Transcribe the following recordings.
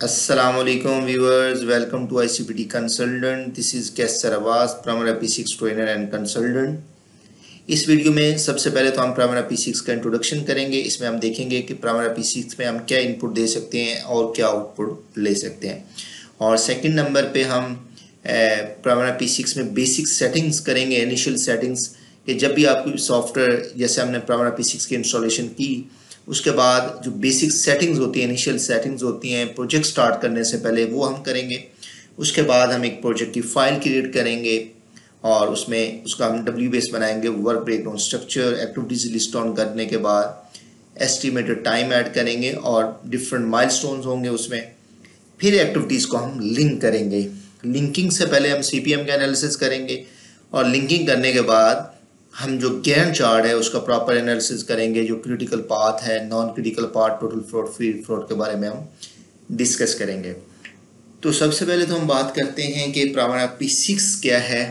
Assalamualaikum viewers, welcome to ICPT Consultant. This is Kaisar Abbas, Primera P6 trainer and consultant. इस video में सबसे पहले तो हम प्राइमरा P6 का इंट्रोडक्शन करेंगे। इसमें हम देखेंगे कि प्राइमरा P6 में हम क्या इनपुट दे सकते हैं और क्या आउटपुट ले सकते हैं। और सेकंड नंबर पे हम प्राइमरा P6 में बेसिक सेटिंग्स करेंगे, इनिशियल सेटिंग्स, कि जब भी आपको सॉफ्टवेयर जैसे हमने प्राइमरा P6 की इंस्टॉलेशन की उसके बाद जो बेसिक सेटिंग्स होती हैं, इनिशियल सेटिंग्स होती हैं प्रोजेक्ट स्टार्ट करने से पहले, वो हम करेंगे। उसके बाद हम एक प्रोजेक्ट की फाइल क्रिएट करेंगे और उसमें उसका हम WBS बनाएंगे, work breakdown structure, activities list on करने के बाद एस्टिमेटेड टाइम ऐड करेंगे और डिफरेंट माइलस्टोन्स होंगे उसमें। फिर एक्टिविटीज़ को हम लिंक करेंगे। लिंकिंग से पहले हम CPM का एनालिसिस करेंगे और लिंकिंग करने के बाद हम जो गैंट चार्ट है उसका प्रॉपर एनालिसिस करेंगे। जो क्रिटिकल पाथ है, non critical path, total fraud, free fraud के बारे में हम डिस्कस करेंगे। तो सबसे पहले तो हम बात करते हैं कि प्राइमरा P6 क्या है,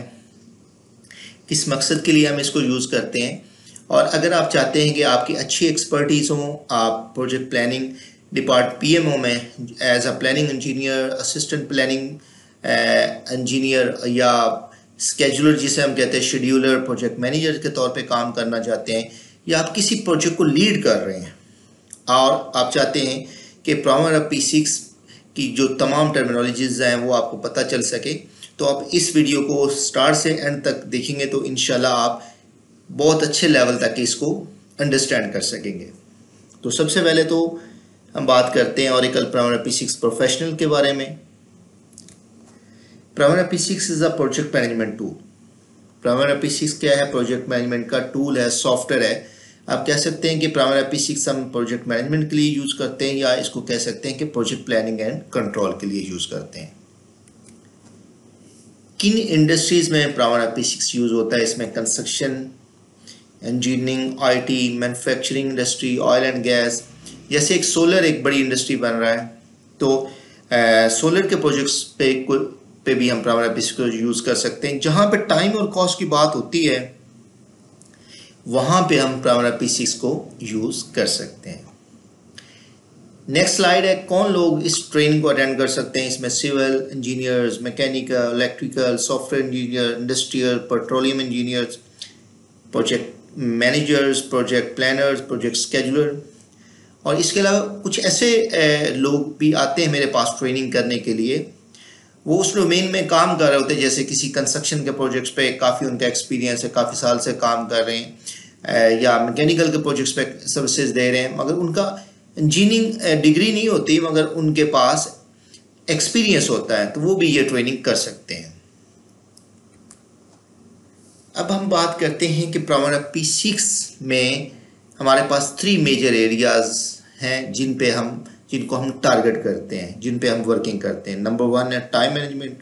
किस मकसद के लिए हम इसको यूज़ करते हैं। और अगर आप चाहते हैं कि आपकी अच्छी एक्सपर्टीज़ हो, आप प्रोजेक्ट प्लानिंग डिपार्ट PMO में as a planning engineer, assistant planning engineer या स्केजुलर जिसे हम कहते हैं, शेड्यूलर, प्रोजेक्ट मैनेजर के तौर पे काम करना चाहते हैं, या आप किसी प्रोजेक्ट को लीड कर रहे हैं और आप चाहते हैं कि प्राइमरा P6 की जो तमाम टर्मिनोलॉजीज हैं वो आपको पता चल सके, तो आप इस वीडियो को स्टार्ट से एंड तक देखेंगे तो इंशाल्लाह आप बहुत अच्छे लेवल तक इसको अंडरस्टैंड कर सकेंगे। तो सबसे पहले तो हम बात करते हैं ऑरेकल प्राइमरा P6 प्रोफेशनल के बारे में। Primavera P6 is a project management tool. Primavera P6 क्या है? प्रोजेक्ट मैनेजमेंट का टूल है, सॉफ्टवेयर है। आप कह सकते हैं कि प्राइमरा P6 हम प्रोजेक्ट मैनेजमेंट के लिए यूज करते हैं, या इसको कह सकते हैं कि प्रोजेक्ट प्लानिंग एंड कंट्रोल के लिए यूज करते हैं। किन इंडस्ट्रीज में प्राइमरा P6 यूज होता है? इसमें construction, engineering, IT, manufacturing industry, oil and gas. जैसे एक सोलर एक बड़ी इंडस्ट्री बन रहा है, तो सोलर के प्रोजेक्ट्स पे भी हम प्राइमरा P6 को यूज कर सकते हैं। जहां पे टाइम और कॉस्ट की बात होती है वहां पे हम प्राइमरा P6 को यूज कर सकते हैं। नेक्स्ट स्लाइड है, कौन लोग इस ट्रेनिंग को अटेंड कर सकते हैं? इसमें civil engineers, mechanical, electrical, software engineer, industrial, petroleum engineers, project managers, project planners, project scheduler, और इसके अलावा कुछ ऐसे लोग भी आते हैं मेरे पास ट्रेनिंग करने के लिए। वो उस डोमेन में काम कर रहे होते हैं, जैसे किसी कंस्ट्रक्शन के प्रोजेक्ट्स पे काफ़ी उनका एक्सपीरियंस है, काफ़ी साल से काम कर रहे हैं, या मैकेनिकल के प्रोजेक्ट्स पे सर्विसेज दे रहे हैं, मगर उनका इंजीनियरिंग डिग्री नहीं होती, मगर उनके पास एक्सपीरियंस होता है, तो वो भी ये ट्रेनिंग कर सकते हैं। अब हम बात करते हैं कि प्राइमरा P6 में हमारे पास 3 मेजर एरियाज हैं जिनको हम टारगेट करते हैं, जिन पे हम वर्किंग करते हैं। नंबर 1 है टाइम मैनेजमेंट।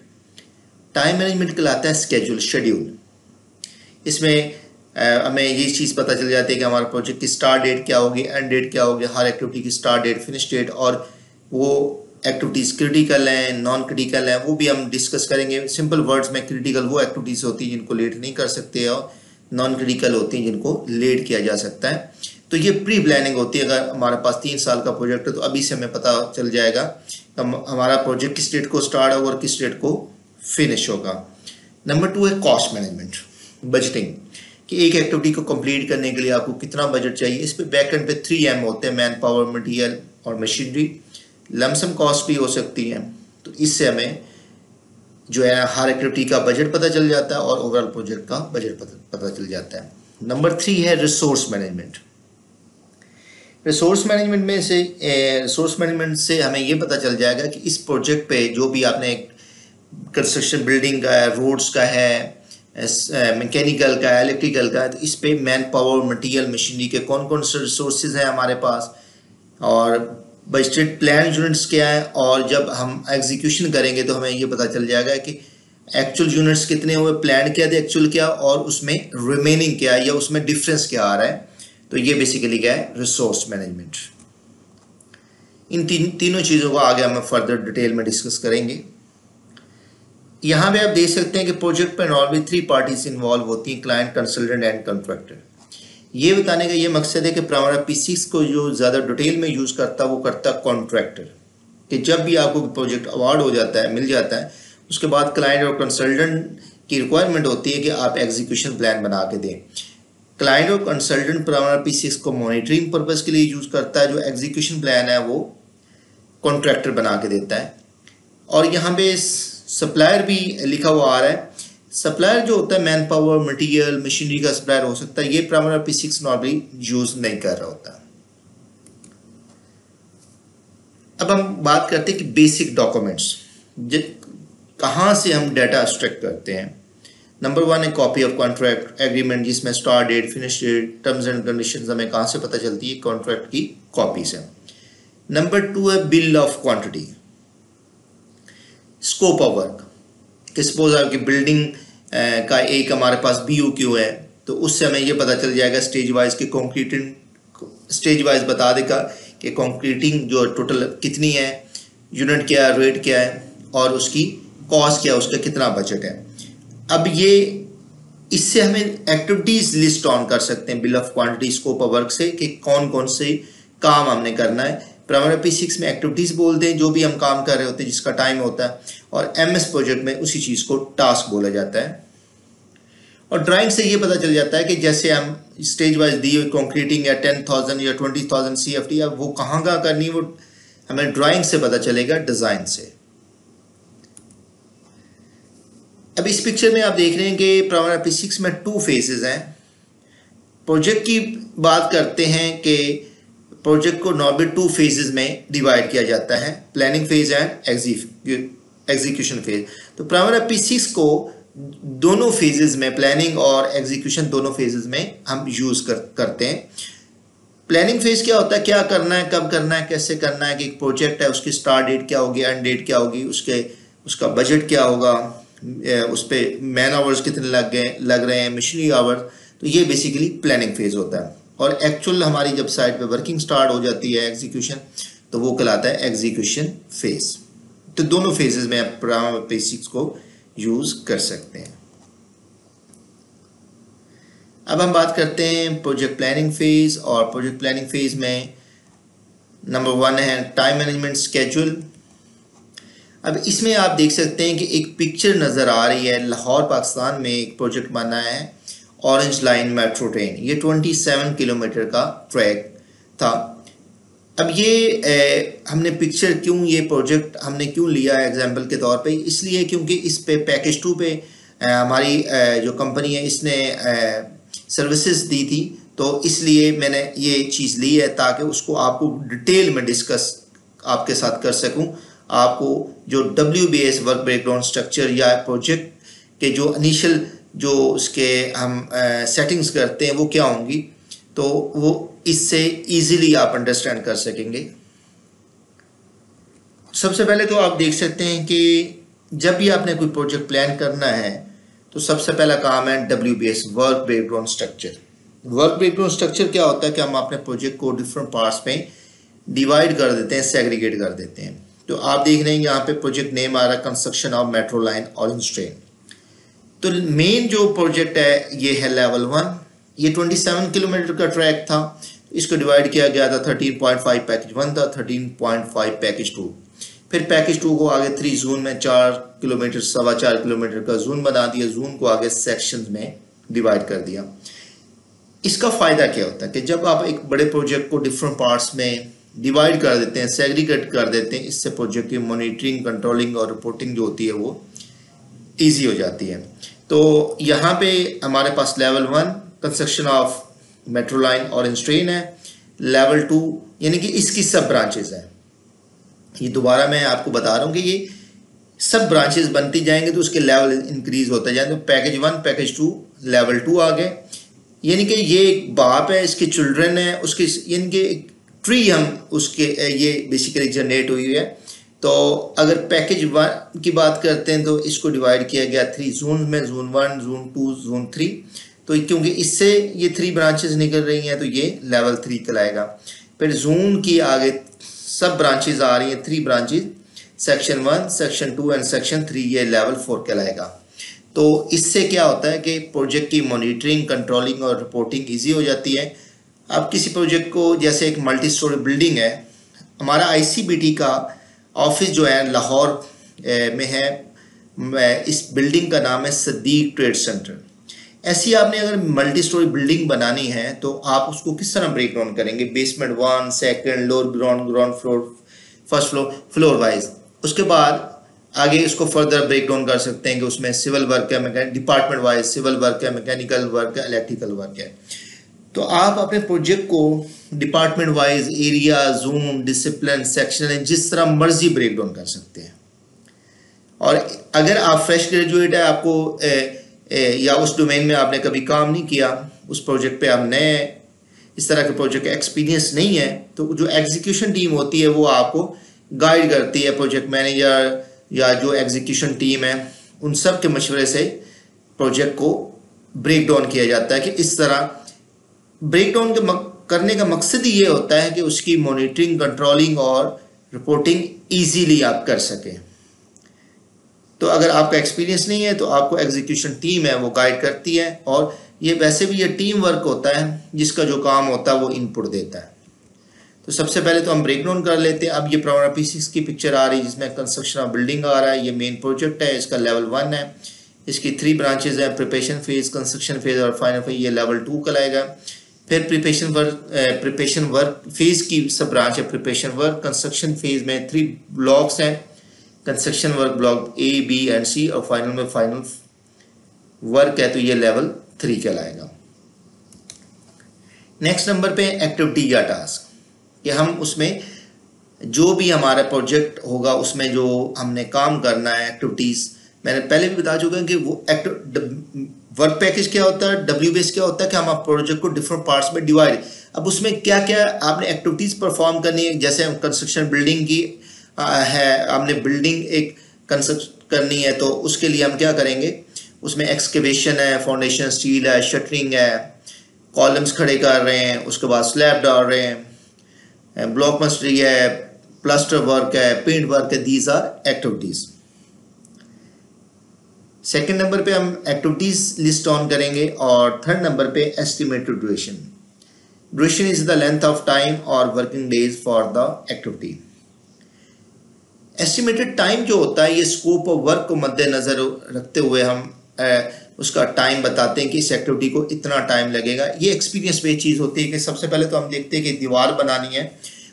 टाइम मैनेजमेंट कहलाता है शेड्यूल। इसमें हमें ये चीज़ पता चल जाती है कि हमारा प्रोजेक्ट की स्टार्ट डेट क्या होगी, एंड डेट क्या होगी, हर एक्टिविटी की स्टार्ट डेट, फिनिश डेट, और वो एक्टिविटीज़ क्रिटिकल हैं, नॉन क्रिटिकल हैं, वो भी हम डिस्कस करेंगे। सिंपल वर्ड्स में, क्रिटिकल वो एक्टिविटीज़ होती हैं जिनको लेट नहीं कर सकते, और नॉन क्रिटिकल होती हैं जिनको लेट किया जा सकता है। तो ये प्री प्लानिंग होती है। अगर हमारे पास 3 साल का प्रोजेक्ट है तो अभी से हमें पता चल जाएगा हमारा प्रोजेक्ट किस डेट को स्टार्ट होगा और किस डेट को फिनिश होगा। नंबर 2 है कॉस्ट मैनेजमेंट, बजटिंग, कि एक एक्टिविटी को कंप्लीट करने के लिए आपको कितना बजट चाहिए। इस पे बैक एंड पे 3M होते हैं, मैन पावर, मटेरियल और मशीनरी। लमसम कॉस्ट भी हो सकती है, तो इससे हमें जो है हर एक्टिविटी का बजट पता चल जाता है और ओवरऑल प्रोजेक्ट का बजट पता चल जाता है। नंबर 3 है रिसोर्स मैनेजमेंट। रिसोर्स मैनेजमेंट से हमें ये पता चल जाएगा कि इस प्रोजेक्ट पे जो भी आपने कंस्ट्रक्शन, बिल्डिंग का है, रोड्स का है, मैकेनिकल का है, इलेक्ट्रिकल का है, तो इस पे मैन पावर, मटेरियल, मशीनरी के कौन कौन से रिसोर्सेज हैं हमारे पास, और बजटेड प्लान यूनिट्स क्या है। और जब हम एग्जीक्यूशन करेंगे तो हमें ये पता चल जाएगा कि एक्चुअल यूनिट्स कितने हुए, प्लान क्या थे, एक्चुअल क्या, और उसमें रिमेनिंग क्या है या उसमें डिफरेंस क्या आ रहा है। तो ये बेसिकली क्या है? Resource management. इन तीनों चीज़ों को आगे हम फर्दर डिटेल में डिस्कस करेंगे। यहाँ पे आप देख सकते हैं कि प्रोजेक्ट पर नॉर्मली 3 पार्टीज इन्वॉल्व होती हैं, क्लाइंट, कंसल्टेंट एंड कॉन्ट्रैक्टर। ये बताने का ये मकसद है कि प्राइमरा P6 को जो ज़्यादा डिटेल में यूज़ करता है वो करता कॉन्ट्रैक्टर। कि जब भी आपको प्रोजेक्ट अवार्ड हो जाता है, मिल जाता है, उसके बाद क्लाइंट और कंसल्टेंट की रिक्वायरमेंट होती है कि आप एग्जीक्यूशन प्लान बना के दें। क्लाइंट और कंसल्टेंट प्राइमरी P6 को मॉनिटरिंग पर्पस के लिए यूज करता है, जो एग्जीक्यूशन प्लान है वो कॉन्ट्रैक्टर बना के देता है। और यहाँ पे सप्लायर भी लिखा हुआ आ रहा है। सप्लायर जो होता है मैन पावर, मटेरियल, मशीनरी का सप्लायर हो सकता है, ये प्राइमरी P6 नॉर्मली यूज नहीं कर रहा होता। अब हम बात करते हैं कि बेसिक डॉक्यूमेंट्स कहाँ से हम डाटा एक्सट्रैक्ट करते हैं। नंबर 1 है कॉपी ऑफ कॉन्ट्रैक्ट एग्रीमेंट, जिसमें start date, finish date, terms and conditions हमें कहाँ से पता चलती है, कॉन्ट्रैक्ट की कॉपी से। नंबर 2 है bill of quantity, scope of work, कि सपोज आपकी बिल्डिंग का एक हमारे पास BOQ है, तो उससे हमें ये पता चल जाएगा स्टेज वाइज कि कंक्रीटिंग स्टेज वाइज बता देगा कि कंक्रीटिंग जो टोटल कितनी है, यूनिट क्या है, रेट क्या है और उसकी कॉस्ट क्या है, उसका कितना बजट है। अब ये इससे हमें एक्टिविटीज लिस्ट ऑन कर सकते हैं bill of quantity, scope of work से, कि कौन कौन से काम हमने करना है। प्राइमरी P6 में एक्टिविटीज बोलते हैं जो भी हम काम कर रहे होते हैं जिसका टाइम होता है, और MS प्रोजेक्ट में उसी चीज को टास्क बोला जाता है। और ड्राइंग से ये पता चल जाता है कि जैसे हम स्टेज वाइज दी हुई कंक्रीटिंग या 10,000 या 20,000 CFT, या वो कहाँ करनी है वो हमें ड्राइंग से पता चलेगा, डिजाइन से। अब इस पिक्चर में आप देख रहे हैं कि प्राइमरी P6 में 2 फेजेस हैं। प्रोजेक्ट की बात करते हैं कि प्रोजेक्ट को नॉर्मली 2 फेजेस में डिवाइड किया जाता है, planning phase and execution phase. तो प्राइमरी P6 को दोनों फेजेस में, प्लानिंग और एग्जीक्यूशन दोनों फेजेस में हम यूज करते हैं। प्लानिंग फेज क्या होता है, क्या करना है, कब करना है, कैसे करना है, कि एक प्रोजेक्ट है उसकी स्टार्ट डेट क्या होगी, एंड डेट क्या होगी, उसका बजट क्या होगा, उस पर मैन आवर्स कितने लग रहे हैं, मशीनरी आवर्स। तो ये बेसिकली प्लानिंग फेज होता है। और एक्चुअल हमारी जब साइट पे वर्किंग स्टार्ट हो जाती है, एग्जीक्यूशन, तो वो कहलाता है एग्जीक्यूशन फेज। तो दोनों फेजेस में आप प्राइमरी P6 को यूज कर सकते हैं। अब हम बात करते हैं प्रोजेक्ट प्लानिंग फेज, और प्रोजेक्ट प्लानिंग फेज में नंबर 1 है टाइम मैनेजमेंट शेड्यूल। अब इसमें आप देख सकते हैं कि एक पिक्चर नज़र आ रही है, लाहौर पाकिस्तान में एक प्रोजेक्ट बना है ऑरेंज लाइन मेट्रो ट्रेन। ये 27 किलोमीटर का ट्रैक था। अब ये हमने पिक्चर ये प्रोजेक्ट हमने क्यों लिया है एग्जाम्पल के तौर पे, इसलिए क्योंकि इस पे पैकेज 2 पे हमारी जो कंपनी है इसने सर्विसेज दी थी, तो इसलिए मैंने ये चीज़ ली है ताकि उसको आपको डिटेल में डिस्कस आपके साथ कर सकूं। आपको जो WBS वर्क ब्रेकडाउन स्ट्रक्चर या प्रोजेक्ट के जो इनिशियल जो उसके हम सेटिंग्स करते हैं वो क्या होंगी, तो वो इससे इजीली आप अंडरस्टैंड कर सकेंगे। सबसे पहले तो आप देख सकते हैं कि जब भी आपने कोई प्रोजेक्ट प्लान करना है तो सबसे पहला काम है WBS work breakdown structure. Work breakdown structure क्या होता है कि हम अपने प्रोजेक्ट को डिफरेंट पार्ट्स में डिवाइड कर देते हैं, सेग्रीगेट कर देते हैं। तो आप देख रहे हैं यहाँ पे प्रोजेक्ट नेम आ रहा है construction of metro line orange train. तो मेन जो प्रोजेक्ट है ये है लेवल 1। ये 27 किलोमीटर का ट्रैक था, इसको डिवाइड किया गया था 13.5 पैकेज 1 था, 13.5 पैकेज 2। फिर पैकेज 2 को आगे 3 जोन में 4 किलोमीटर 4.25 किलोमीटर का जोन बना दिया, जोन को आगे सेक्शंस में डिवाइड कर दिया। इसका फायदा क्या होता है कि जब आप एक बड़े प्रोजेक्ट को डिफरेंट पार्ट्स में डिवाइड कर देते हैं, सेग्रीगेट कर देते हैं, इससे प्रोजेक्ट की मॉनिटरिंग, कंट्रोलिंग और रिपोर्टिंग जो होती है वो ईजी हो जाती है। तो यहाँ पे हमारे पास level 1 construction of metro line orange train है, लेवल 2 यानी कि इसकी सब ब्रांचेस हैं। ये दोबारा मैं आपको बता रहा हूँ कि ये सब ब्रांचेस बनती जाएंगे तो उसके लेवल इंक्रीज होते जाएंगे। तो पैकेज 1 पैकेज 2 लेवल 2 आ गए, यानी कि ये एक बाप है, इसके चिल्ड्रन है, उसके यानी कि ट्री हम उसके ये बेसिकली जनरेट हुई है। तो अगर पैकेज 1 की बात करते हैं तो इसको डिवाइड किया गया 3 जोन में, जोन 1, जोन 2, जोन 3। तो क्योंकि इससे ये 3 ब्रांचेस निकल रही हैं तो ये लेवल 3 कहलाएगा। फिर जोन की आगे सब ब्रांचेस आ रही हैं, 3 branches, section 1, section 2 and section 3, ये लेवल 4 कहलाएगा। तो इससे क्या होता है कि प्रोजेक्ट की मॉनिटरिंग, कंट्रोलिंग और रिपोर्टिंग ईजी हो जाती है। अब किसी प्रोजेक्ट को, जैसे एक मल्टी स्टोरी बिल्डिंग है, हमारा ICBT का ऑफिस जो है लाहौर में है, इस बिल्डिंग का नाम है सदीक ट्रेड सेंटर। ऐसी आपने अगर मल्टी स्टोरी बिल्डिंग बनानी है तो आप उसको किस तरह ब्रेक डाउन करेंगे, basement 1, second, lower ground, ground floor, first floor, floor wise. उसके बाद आगे इसको फर्दर ब्रेक डाउन कर सकते हैं कि उसमें सिविल वर्क है, डिपार्टमेंट वाइज सिविल वर्क है, मैकेनिकल वर्क है, इलेक्ट्रिकल वर्क है। तो आप अपने प्रोजेक्ट को department wise, area, zone, discipline, section, जिस तरह मर्जी ब्रेक डाउन कर सकते हैं। और अगर आप फ्रेश ग्रेजुएट है, आपको या उस डोमेन में आपने कभी काम नहीं किया, उस प्रोजेक्ट पे आप नए, इस तरह के प्रोजेक्ट का एक्सपीरियंस नहीं है, तो जो एग्जीक्यूशन टीम होती है वो आपको गाइड करती है, प्रोजेक्ट मैनेजर या जो एग्जीक्यूशन टीम है उन सब के मशवरे से प्रोजेक्ट को ब्रेक डाउन किया जाता है। कि इस तरह ब्रेक डाउन करने का मकसद ही ये होता है कि उसकी मॉनिटरिंग, कंट्रोलिंग और रिपोर्टिंग ईजीली आप कर सकें। तो अगर आपका एक्सपीरियंस नहीं है तो आपको एग्जीक्यूशन टीम है वो गाइड करती है, और ये वैसे भी ये टीम वर्क होता है जिसका जो काम होता है वो इनपुट देता है। तो सबसे पहले तो हम ब्रेक डाउन कर लेते हैं। अब ये प्राइमरी P6 की पिक्चर आ रही है जिसमें कंस्ट्रक्शन ऑफ बिल्डिंग आ रहा है। ये मेन प्रोजेक्ट है, इसका लेवल 1 है, इसकी 3 ब्रांचेज हैं, प्रिपरेशन फेज, कंस्ट्रक्शन फेज और फाइनल फेज। ये लेवल 2 कहलाएगा। फिर प्रिपरेशन वर्क फेज की सब ब्रांच है, प्रिपरेशन वर्क। कंस्ट्रक्शन फेज में 3 ब्लॉक्स हैं, construction work block A, B and C, और फाइनल में फाइनल वर्क है, तो ये लेवल 3 कहलाएगा। नेक्स्ट नंबर पे एक्टिविटी या टास्क, कि हम उसमें जो भी हमारा प्रोजेक्ट होगा उसमें जो हमने काम करना है, एक्टिविटीज़ मैंने पहले भी बता चुका हूँ कि वो वर्क पैकेज क्या होता है, WBS क्या होता है, कि हम प्रोजेक्ट को डिफरेंट पार्ट्स में डिवाइड, अब उसमें क्या क्या आपने एक्टिविटीज़ परफॉर्म करनी है। जैसे कंस्ट्रक्शन बिल्डिंग की है, हमने बिल्डिंग एक कंस्ट्रक्ट करनी है, तो उसके लिए हम क्या करेंगे, उसमें एक्सकेवेशन है, फाउंडेशन स्टील है, शटरिंग है, कॉलम्स खड़े कर रहे हैं, उसके बाद स्लैब डाल रहे हैं, ब्लॉक मस्टरी है, प्लास्टर वर्क है, पेंट वर्क है। These are activities. Second number पे हम एक्टिविटीज लिस्ट ऑन करेंगे, और थर्ड नंबर पे estimated duration. Duration is the length of time और working days for the activity. Estimated time जो होता है, ये स्कोप ऑफ वर्क को मद्देनजर रखते हुए हम उसका टाइम बताते हैं कि इस एक्टिविटी को इतना टाइम लगेगा। ये एक्सपीरियंस बेस्ड चीज़ होती है कि सबसे पहले तो हम देखते हैं कि दीवार बनानी है,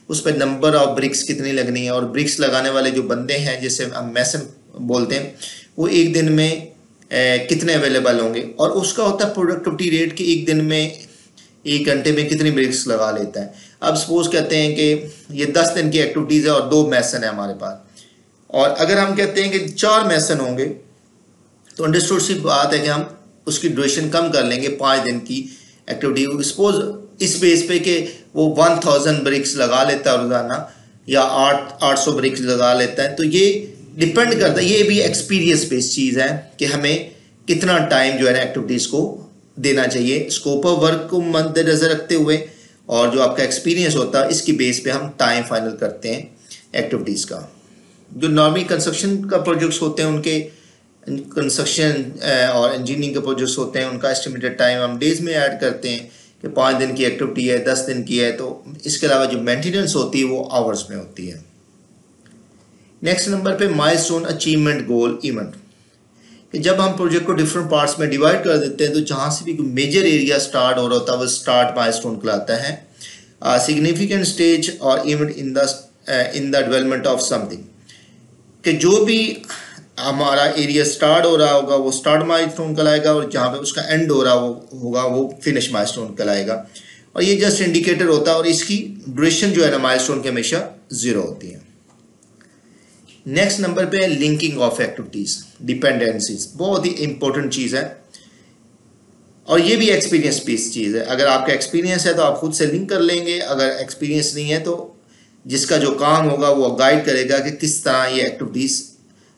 उस पर नंबर ऑफ ब्रिक्स कितनी लगनी है, और ब्रिक्स लगाने वाले जो बंदे हैं जिसे हम मैसन बोलते हैं, वो एक दिन में कितने अवेलेबल होंगे, और उसका होता है प्रोडक्टिविटी रेट कि एक दिन में 1 घंटे में कितनी ब्रिक्स लगा लेता है। अब सपोज कहते हैं कि ये 10 दिन की एक्टिविटीज़ है और 2 मैसन है हमारे पास, और अगर हम कहते हैं कि 4 मैसन होंगे, तो अंडरस्टूड सी बात है कि हम उसकी ड्यूरेशन कम कर लेंगे 5 दिन की एक्टिविटी। सपोज इस बेस पे कि वो 1000 ब्रिक्स लगा लेता है रोजाना, या 800 ब्रिक्स लगा लेता है। तो ये डिपेंड करता है, ये भी एक्सपीरियंस बेस्ड चीज़ है कि हमें कितना टाइम जो है ना एक्टिविटीज़ को देना चाहिए, स्कोप ऑफ वर्क को मद्देनजर रखते हुए, और जो आपका एक्सपीरियंस होता है इसकी बेस पे हम टाइम फाइनल करते हैं एक्टिविटीज़ का। जो नॉर्मली कंस्ट्रक्शन का प्रोजेक्ट्स होते हैं, उनके कंस्ट्रक्शन और इंजीनियरिंग के प्रोजेक्ट्स होते हैं, उनका एस्टिमेटेड टाइम हम डेज में ऐड करते हैं कि 5 दिन की एक्टिविटी है, 10 दिन की है, तो इसके अलावा जो मेंटेनेंस होती है वो आवर्स में होती है। नेक्स्ट नंबर पे माइलस्टोन अचीवमेंट गोल इवेंट, कि जब हम प्रोजेक्ट को डिफरेंट पार्ट्स में डिवाइड कर देते हैं, तो जहाँ से भी कोई मेजर एरिया स्टार्ट हो रहा होता है वो स्टार्ट माइलस्टोन कहलाता है। सिग्निफिकेंट स्टेज और event in the development of something, कि जो भी हमारा एरिया स्टार्ट हो रहा होगा वो स्टार्ट माइलस्टोन कहलाएगा, और जहाँ पे उसका एंड हो रहा होगा वो फिनिश माइलस्टोन कहलाएगा। और ये जस्ट इंडिकेटर होता है, और इसकी ड्यूरेशन जो है ना माइलस्टोन की हमेशा 0 होती है। नेक्स्ट नंबर पे लिंकिंग ऑफ एक्टिविटीज, डिपेंडेंसीज, बहुत ही इंपॉर्टेंट चीज़ है, और ये भी एक्सपीरियंस बेस्ड चीज़ है। अगर आपका एक्सपीरियंस है तो आप खुद से लिंक कर लेंगे, अगर एक्सपीरियंस नहीं है तो जिसका जो काम होगा वो गाइड करेगा कि किस तरह ये एक्टिविटीज़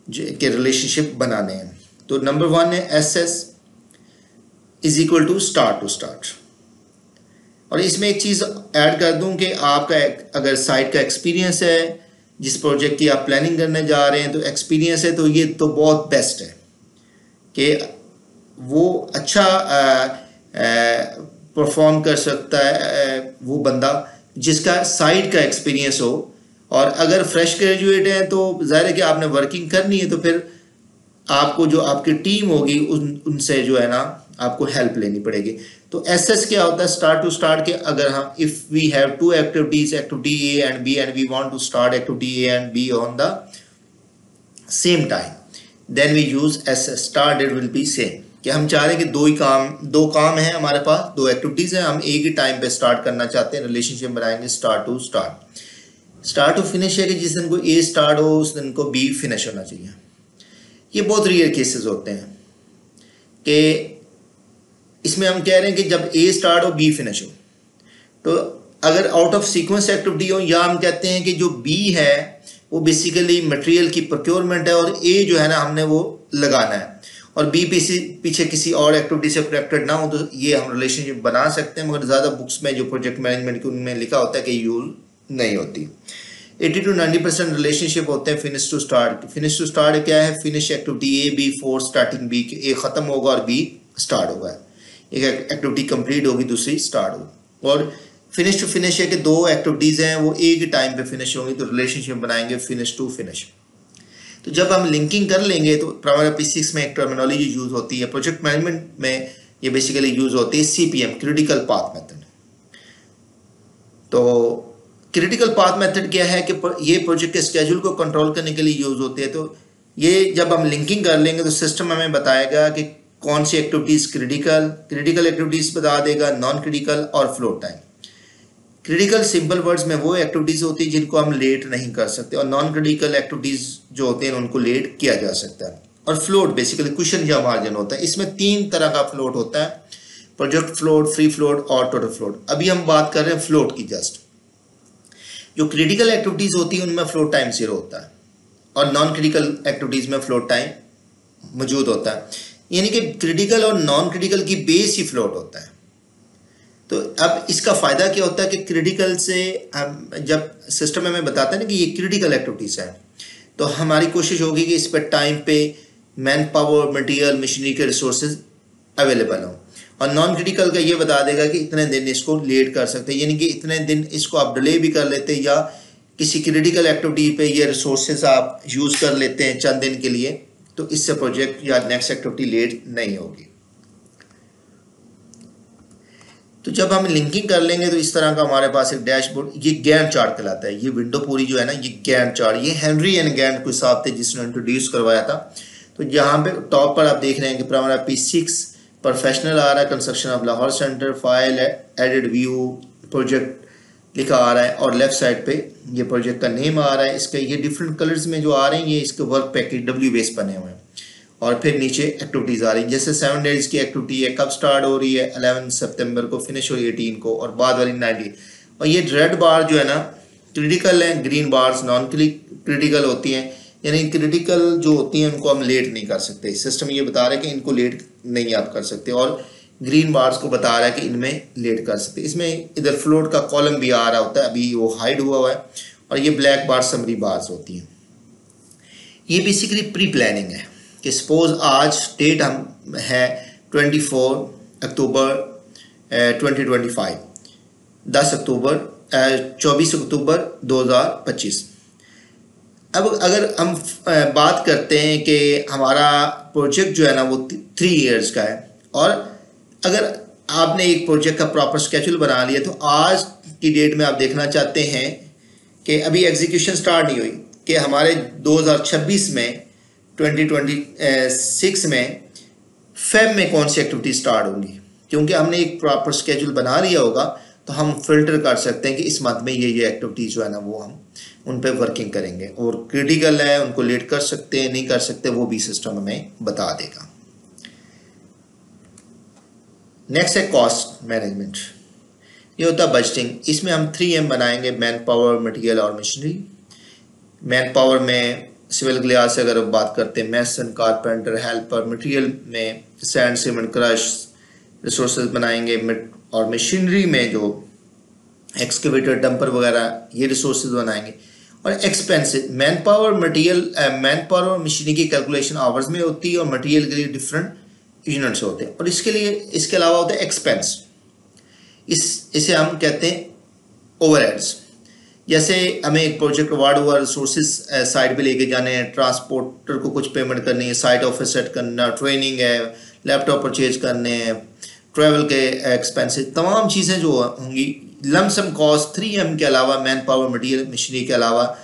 के रिलेशनशिप बनाने हैं। तो नंबर 1 है SS is equal to start. और इसमें एक चीज़ ऐड कर दूं कि आपका अगर साइट का एक्सपीरियंस है, जिस प्रोजेक्ट की आप प्लानिंग करने जा रहे हैं, तो एक्सपीरियंस है, तो ये तो बहुत बेस्ट है कि वो अच्छा परफॉर्म कर सकता है वो बंदा जिसका साइट का एक्सपीरियंस हो और अगर फ्रेश ग्रेजुएट हैं तो जाहिर है कि आपने वर्किंग करनी है, तो फिर आपको जो आपकी टीम होगी उनसे जो है ना आपको हेल्प लेनी पड़ेगी। तो एसएस क्या होता है, स्टार्ट टू स्टार्ट के अगर हम if we have two activities, activity A and B, and we want to start activity A and B on the same time, then we use SS, start date will be same. कि हम चाह रहे हैं कि दो काम है हमारे पास, दो एक्टिविटीज हैं, हम एक ही टाइम पे स्टार्ट करना चाहते हैं, रिलेशनशिप बनाएंगे start to start. Start to finish है कि जिस दिन को ए स्टार्ट हो उस दिन को बी फिनिश होना चाहिए। ये बहुत रेयर केसेस होते हैं कि इसमें हम कह रहे हैं कि जब ए स्टार्ट हो बी फिनिश हो। तो अगर आउट ऑफ सीक्वेंस एक्टिविटी हो, या हम कहते हैं कि जो बी है वो बेसिकली मटेरियल की प्रोक्योरमेंट है और ए जो है ना हमने वो लगाना है, और बी पीछे किसी और एक्टिविटी से कनेक्टेड ना हो, तो ये हम रिलेशनशिप बना सकते हैं। मगर ज़्यादा बुक्स में जो प्रोजेक्ट मैनेजमेंट की उनमें लिखा होता है कि यूज नहीं होती। 80 to 90% रिलेशनशिप होते हैं finish to start. Finish to start क्या है, finish activity A before starting B, A खत्म होगा और बी स्टार्ट होगा। एक एक्टिविटी कंप्लीट होगी, दूसरी स्टार्ट होगी। और फिनिश टू फिनिश है कि दो एक्टिविटीज़ हैं वो एक ही टाइम पे फिनिश होंगी, तो रिलेशनशिप बनाएंगे फिनिश टू फिनिश। तो जब हम लिंकिंग कर लेंगे तो प्राइमरी P6 में एक टर्मिनोलॉजी यूज होती है, प्रोजेक्ट मैनेजमेंट में ये बेसिकली यूज होती है CPM, क्रिटिकल पाथ मेथड। तो क्रिटिकल पाथ मेथड क्या है कि ये प्रोजेक्ट के स्केड्यूल को कंट्रोल करने के लिए यूज होते हैं। तो ये जब हम लिंकिंग कर लेंगे तो सिस्टम हमें बताएगा कि कौन सी एक्टिविटीज क्रिटिकल एक्टिविटीज बता देगा, नॉन क्रिटिकल और float time. Critical simple words में वो एक्टिविटीज होती है जिनको हम लेट नहीं कर सकते, और नॉन क्रिटिकल एक्टिविटीज जो होते हैं उनको लेट किया जा सकता है। और फ्लोट बेसिकली क्वेश्चन या मार्जिन होता है। इसमें 3 तरह का फ्लोट होता है, प्रोजेक्ट फ्लोट, फ्री फ्लोट और टोटल फ्लोट। अभी हम बात कर रहे हैं फ्लोट की। जस्ट जो क्रिटिकल एक्टिविटीज होती है उनमें फ्लोट टाइम 0 होता है, और नॉन क्रिटिकल एक्टिविटीज में फ्लोट टाइम मौजूद होता है। यानी कि क्रिटिकल और नॉन क्रिटिकल की बेस ही फ्लोट होता है। तो अब इसका फ़ायदा क्या होता है कि क्रिटिकल से हम जब सिस्टम हमें बताता है ना कि ये क्रिटिकल एक्टिविटीज़ है, तो हमारी कोशिश होगी कि इस पर टाइम पे मैन पावर, मटेरियल, मशीनरी के रिसोर्सेज अवेलेबल हों। और नॉन क्रिटिकल का ये बता देगा कि इतने दिन इसको लेट कर सकते हैं, यानी कि इतने दिन इसको आप डिले भी कर लेते हैं, या किसी क्रिटिकल एक्टिविटी पे ये रिसोर्सेज आप यूज़ कर लेते हैं चंद दिन के लिए, तो इससे प्रोजेक्ट या नेक्स्ट एक्टिविटी लेट नहीं होगी। तो जब हम लिंकिंग कर लेंगे तो इस तरह का हमारे पास एक डैशबोर्ड, ये गैंट चार्ट कहलाता है। ये विंडो पूरी जो है ना, ये गैंट चार्ट, ये हेनरी एंड गैंट कोई साहब थे जिसने इंट्रोड्यूस करवाया था। तो यहाँ पे टॉप पर आप देख रहे हैं कि प्राइमरी P6 प्रोफेशनल आ रहा है, construction of Lahore centre, file added view, project लिखा आ रहा है, और लेफ्ट साइड पे ये प्रोजेक्ट का नेम आ रहा है। इसके ये डिफरेंट कलर्स में जो आ रहे हैं ये इसके वर्क पैकेज W बेस बने हुए हैं। और फिर नीचे एक्टिविटीज़ आ रही हैं, जैसे 7 डेज की एक्टिविटी है, कब स्टार्ट हो रही है, 11 सितंबर को, फिनिश हो रही है 18 को, और बाद वाली 90। और ये रेड बार जो है ना क्रिटिकल है, ग्रीन बार्स नॉन क्रिटिकल होती हैं। यानी क्रिटिकल जो होती हैं उनको हम लेट नहीं कर सकते, सिस्टम ये बता रहा है कि इनको लेट नहीं आप कर सकते, और ग्रीन बार्स को बता रहा है कि इनमें लेट कर सकते। इसमें इधर फ्लोट का कॉलम भी आ रहा होता है, अभी वो हाइड हुआ है, और ये ब्लैक बार समरी बार्स होती हैं। ये बेसिकली प्री प्लानिंग है कि सपोज आज डेट हम है 24 अक्टूबर 2025, 24 अक्टूबर 2025। अब अगर हम बात करते हैं कि हमारा प्रोजेक्ट जो है ना वो 3 इयर्स का है, और अगर आपने एक प्रोजेक्ट का प्रॉपर स्केड्यूल बना लिया, तो आज की डेट में आप देखना चाहते हैं कि अभी एग्जीक्यूशन स्टार्ट नहीं हुई, कि हमारे 2026 में 2026 में फेब में कौन सी एक्टिविटी स्टार्ट होंगी। क्योंकि हमने एक प्रॉपर स्केड्यूल बना लिया होगा तो हम फिल्टर कर सकते हैं कि इस मंथ में ये एक्टिविटीज़ जो है ना वो हम उन पे वर्किंग करेंगे, और क्रिटिकल है उनको लेट कर सकते हैं, नहीं कर सकते, वो भी सिस्टम हमें बता देगा। नेक्स्ट है कॉस्ट मैनेजमेंट। ये होता है बजटिंग। इसमें हम 3M बनाएंगे, मैन पावर, मटेरियल और मशीनरी। मैन पावर में सिविल ग्लास से अगर बात करते हैं, मैसन, कारपेंटर, हेल्पर। मटेरियल में सैंड, सीमेंट, क्रश रिसोर्सेज बनाएंगे, और मशीनरी में जो एक्सकेवेटर, डंपर वगैरह ये रिसोर्सेज बनाएंगे। और एक्सपेंसिव मैन पावर, और मशीनरी की कैलकुलेशन आवर्स में होती है, और मटेरियल के लिए डिफरेंट यूनिट्स होते हैं, और इसके अलावा होता है एक्सपेंस। इसे हम कहते हैं ओवरहेड्स। जैसे हमें एक प्रोजेक्ट अवार्ड हुआ, रिसोर्सेज साइड पे लेके जाने हैं, ट्रांसपोर्टर को कुछ पेमेंट करनी है, साइट ऑफिस सेट करना, ट्रेनिंग है, लैपटॉप परचेज करने हैं, ट्रैवल के एक्सपेंसेस, तमाम चीज़ें जो होंगी, लमसम कॉस्ट 3M के अलावा, मैन पावर मटीरियल मशीनरी के अलावा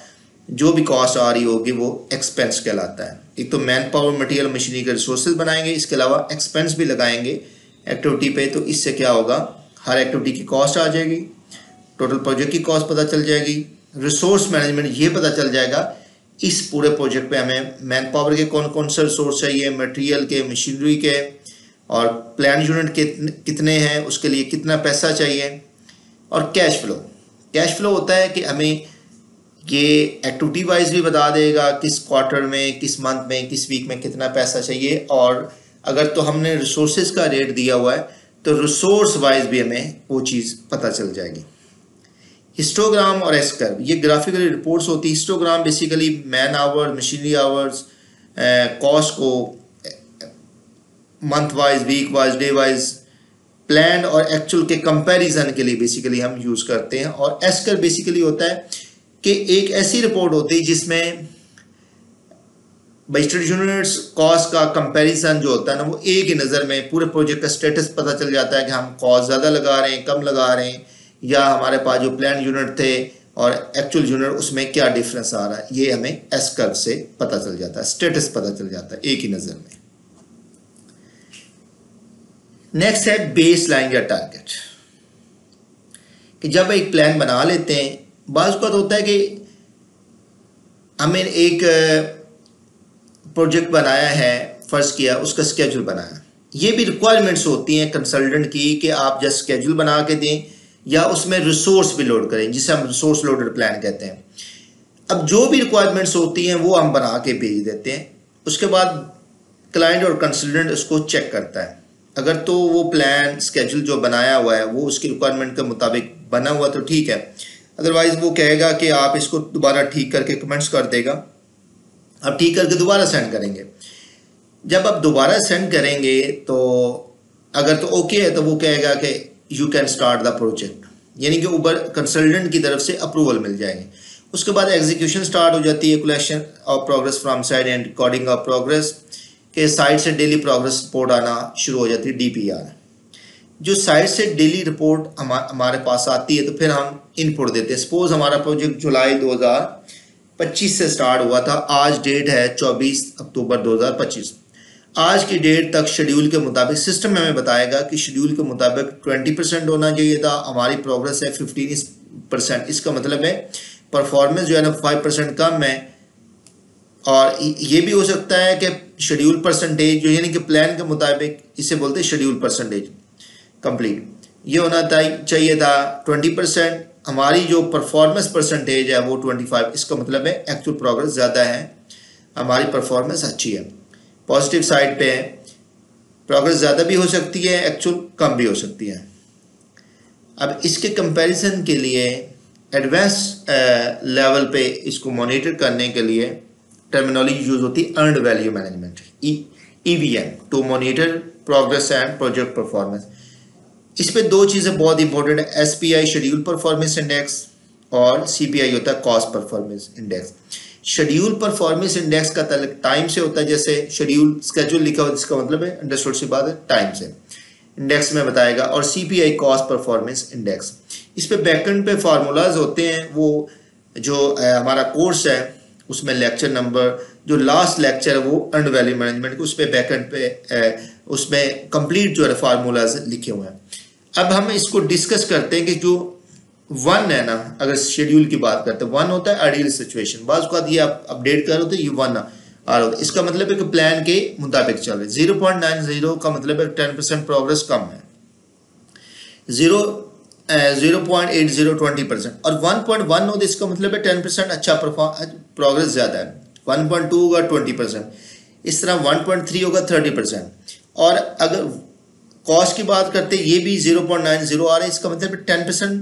जो भी कॉस्ट आ रही होगी वो एक्सपेंस कहलाता है। एक तो मैन पावर मटीरियल मशीनरी के रिसोर्सेज बनाएंगे, इसके अलावा एक्सपेंस भी लगाएंगे एक्टिविटी पे, तो इससे क्या होगा, हर एक्टिविटी की कॉस्ट आ जाएगी, टोटल प्रोजेक्ट की कॉस्ट पता चल जाएगी, रिसोर्स मैनेजमेंट ये पता चल जाएगा इस पूरे प्रोजेक्ट पे हमें मैन पावर के कौन कौन से रिसोर्स चाहिए, मटेरियल के, मशीनरी के, और प्लान यूनिट के कितने हैं, उसके लिए कितना पैसा चाहिए। और कैश फ्लो होता है कि हमें ये एक्टिविटी वाइज भी बता देगा किस क्वार्टर में, किस मंथ में, किस वीक में कितना पैसा चाहिए, और अगर तो हमने रिसोर्सेज का रेट दिया हुआ है तो रिसोर्स वाइज भी हमें वो चीज़ पता चल जाएगी। हिस्टोग्राम और एस कर्व, ये ग्राफिकल रिपोर्ट्स होती है। Histogram basically man hour, machinery hours, cost को month wise, week wise, day wise, plan और एक्चुअल के कंपैरिजन के लिए बेसिकली हम यूज़ करते हैं। और एस कर्व बेसिकली होता है कि एक ऐसी रिपोर्ट होती है जिसमें बजटेड यूनिट्स कॉस्ट का कंपैरिजन जो होता है ना, वो एक ही नज़र में पूरे प्रोजेक्ट का स्टेटस पता चल जाता है कि हम कॉस्ट ज़्यादा लगा रहे हैं, कम लगा रहे हैं, या हमारे पास जो प्लान यूनिट थे और एक्चुअल यूनिट उसमें क्या डिफरेंस आ रहा है, ये हमें एस कर्व से पता चल जाता है, स्टेटस पता चल जाता है एक ही नज़र में। नेक्स्ट है बेस लाइन या टारगेट, कि जब एक प्लान बना लेते हैं, बाज़ वक़्त होता है कि हमें एक प्रोजेक्ट बनाया है, फ़र्ज़ किया उसका स्केड्यूल बनाया, ये भी रिक्वायरमेंट्स होती हैं कंसल्टेंट की कि आप जस्ट स्केड्यूल बना के दें या उसमें रिसोर्स भी लोड करें, जिसे हम रिसोर्स लोडेड प्लान कहते हैं। अब जो भी रिक्वायरमेंट्स होती हैं वो हम बना के भेज देते हैं, उसके बाद क्लाइंट और कंसल्टेंट उसको चेक करता है, अगर तो वो प्लान स्केड्यूल जो बनाया हुआ है वो उसकी रिक्वायरमेंट के मुताबिक बना हुआ तो ठीक है, अदरवाइज़ वो कहेगा कि आप इसको दोबारा ठीक करके कमेंट्स कर देगा, अब ठीक करके दोबारा सेंड करेंगे। जब आप दोबारा सेंड करेंगे तो अगर तो ओके है तो वो कहेगा कि you can start the project, यानी कि ऊपर कंसल्टेंट की तरफ से अप्रूवल मिल जाएगी। उसके बाद एग्जीक्यूशन स्टार्ट हो जाती है, collection of progress from side and recording of progress के साइड से डेली प्रोग्रेस रिपोर्ट आना शुरू हो जाती है, DPR। जो साइड से डेली रिपोर्ट हमारे पास आती है तो फिर हम इनपुट देते हैं। सपोज हमारा प्रोजेक्ट जुलाई 2025 से स्टार्ट हुआ था, आज डेट है 24 अक्टूबर 2025। आज की डेट तक शेड्यूल के मुताबिक सिस्टम हमें बताएगा कि शेड्यूल के मुताबिक 20% होना चाहिए था, हमारी प्रोग्रेस है 15%। इसका मतलब है परफॉर्मेंस जो है ना 5% कम है। और ये भी हो सकता है कि शेड्यूल परसेंटेज जो यानी कि प्लान के मुताबिक, इसे बोलते हैं शेड्यूल परसेंटेज कंप्लीट, ये होना चाहिए था 20%, हमारी जो परफॉर्मेंस परसेंटेज है वो 25। इसका मतलब है एक्चुअल प्रोग्रेस ज़्यादा है, हमारी परफॉर्मेंस अच्छी है। पॉजिटिव साइड पे है, प्रोग्रेस ज़्यादा भी हो सकती है, एक्चुअल कम भी हो सकती है। अब इसके कंपैरिजन के लिए एडवांस लेवल पे इसको मॉनिटर करने के लिए टर्मिनोलॉजी यूज होती है earned value management, EVM, to monitor progress and project performance. इस पे दो चीज़ें बहुत इंपॉर्टेंट है, SPI शेड्यूल परफॉर्मेंस इंडेक्स और CPI होता है cost performance index. Schedule performance index का ताल्लुक टाइम से होता है, जैसे शेड्यूल स्केड्यूल लिखा हो जिसका मतलब है अंडरस्टूड सी बात है टाइम से, इंडेक्स में बताएगा। और CPI कॉस्ट परफॉर्मेंस इंडेक्स, इस पे बैकएंड पे फार्मूलाज होते हैं, वो जो हमारा कोर्स है उसमें लेक्चर नंबर जो लास्ट लेक्चर है वो अर्नड वैल्यू मैनेजमेंट, उस पर बैकएंड पे उसमें कंप्लीट जो है फार्मूलाज लिखे हुए हैं। अब हम इसको डिस्कस करते हैं कि जो 1 है ना, अगर शेड्यूल की बात करते हैं 1 होता है आइडियल सिचुएशन, बाज़ औक़ात ये आप अपडेट कर रहे हो तो ये 1 आ रहा होता है, इसका मतलब है कि प्लान के मुताबिक चल रहे। 0.90 का मतलब है 10% प्रोग्रेस कम है, 0.80 20%, और 1.1 हो तो इसका मतलब है 10% अच्छा प्रोग्रेस ज़्यादा है, 1.2 होगा 20%, इस तरह 1.3 होगा 30%। और अगर कॉस्ट की बात करते ये भी 0.90 आ रहा है, इसका मतलब 10%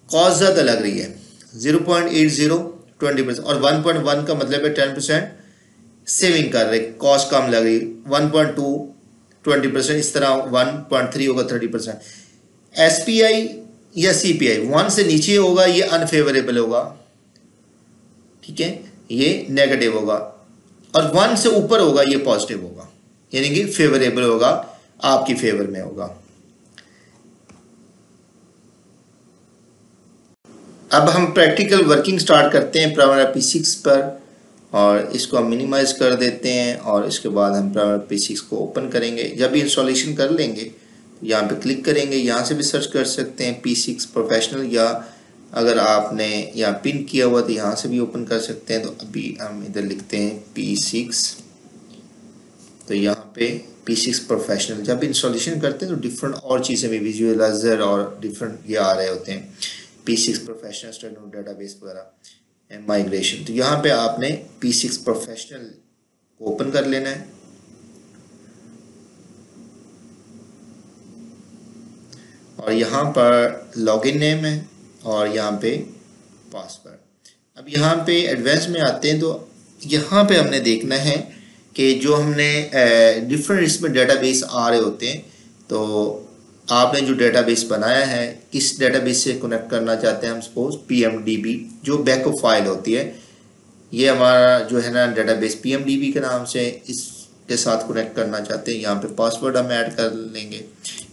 कॉस्ट ज़्यादा लग रही है, 0.80 20%, और 1.1 का मतलब है 10% सेविंग कर रहे, कॉस्ट कम लग रही, 1.2 20%, इस तरह 1.3 होगा 30%। SPI या CPI 1 से नीचे होगा ये अनफेवरेबल होगा, ठीक है, ये नेगेटिव होगा, और 1 से ऊपर होगा ये पॉजिटिव होगा, यानी कि फेवरेबल होगा, आपकी फेवर में होगा। अब हम प्रैक्टिकल वर्किंग स्टार्ट करते हैं प्राइमरी P6 पर, और इसको हम मिनिमाइज कर देते हैं, और इसके बाद हम प्राइमरी P6 को ओपन करेंगे। जब भी इंस्टॉलेशन कर लेंगे तो यहाँ पे क्लिक करेंगे, यहाँ से भी सर्च कर सकते हैं P6 प्रोफेशनल, या अगर आपने यहाँ पिन किया हुआ तो यहाँ से भी ओपन कर सकते हैं। तो अभी हम इधर लिखते हैं P6, तो यहाँ पे P6 प्रोफेशनल जब इंस्टॉलेशन करते हैं तो डिफरेंट और चीज़ें भी, विजुअलाइजर और डिफरेंट ये आ रहे होते हैं, P6 प्रोफेशनल स्टैंडर्ड डेटाबेस वगैरह, माइग्रेशन। तो यहाँ पे आपने P6 प्रोफेशनल को ओपन कर लेना है, और यहाँ पर लॉगिन नेम है और यहाँ पे पासवर्ड। अब यहाँ पे एडवांस में आते हैं, तो यहाँ पे हमने देखना है कि जो हमने डिफरेंट इसमें डेटाबेस आ रहे होते हैं, तो आपने जो डेटाबेस बनाया है किस डेटाबेस से कनेक्ट करना चाहते हैं, हम सपोज PMDB जो बैकअप फाइल होती है, ये हमारा जो है ना डेटाबेस PMDB के नाम से इसके साथ कनेक्ट करना चाहते हैं। यहाँ पे पासवर्ड हम ऐड कर लेंगे,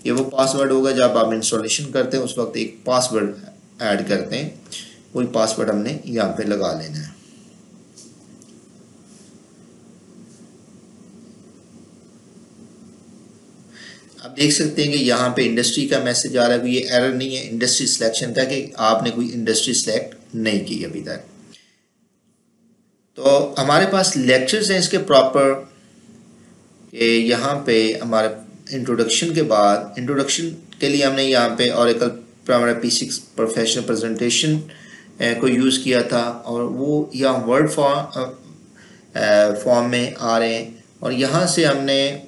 ये वो पासवर्ड होगा जब आप इंस्टॉलेशन करते हैं उस वक्त एक पासवर्ड ऐड करते हैं, वही पासवर्ड हमने यहाँ पे लगा लेना है। आप देख सकते हैं कि यहाँ पे इंडस्ट्री का मैसेज आ रहा है, ये एरर नहीं है इंडस्ट्री सिलेक्शन का कि आपने कोई इंडस्ट्री सिलेक्ट नहीं की अभी तक। तो हमारे पास लेक्चर्स हैं इसके प्रॉपर, कि यहाँ पे हमारे इंट्रोडक्शन के बाद, इंट्रोडक्शन के लिए हमने यहाँ पे Oracle primary P6 professional presentation को यूज़ किया था, और वो यहाँ वर्ड फॉर्म में आ रहे हैं, और यहाँ से हमने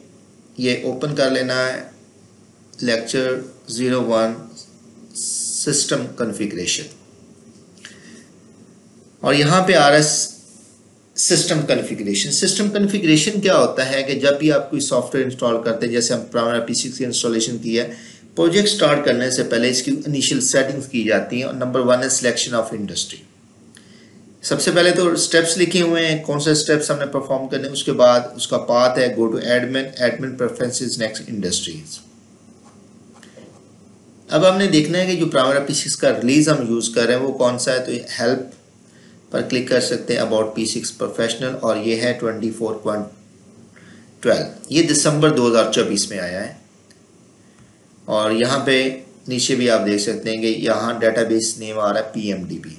ये ओपन कर लेना है लेक्चर 01 सिस्टम कॉन्फ़िगरेशन, और यहाँ पे आ रहा है सिस्टम कॉन्फ़िगरेशन। सिस्टम कॉन्फ़िगरेशन क्या होता है कि जब भी आप कोई सॉफ्टवेयर इंस्टॉल करते हैं, जैसे हम प्राइमरी P6 की इंस्टॉलेशन की है, प्रोजेक्ट स्टार्ट करने से पहले इसकी इनिशियल सेटिंग्स की जाती हैं, और नंबर 1 है सिलेक्शन ऑफ इंडस्ट्री। सबसे पहले तो स्टेप्स लिखे हुए हैं, कौन से स्टेप्स हमने परफॉर्म करने, उसके बाद उसका पाथ है go to admin preferences next industries. अब हमने देखना है कि जो प्राइमरी P6 का रिलीज हम यूज़ कर रहे हैं वो कौन सा है, तो हेल्प पर क्लिक कर सकते हैं, अबाउट P6 प्रोफेशनल, और ये है 24.12, ये दिसंबर 2024 में आया है। और यहाँ पे नीचे भी आप देख सकते हैं कि यहाँ डेटाबेस नेम आ रहा है PMDB।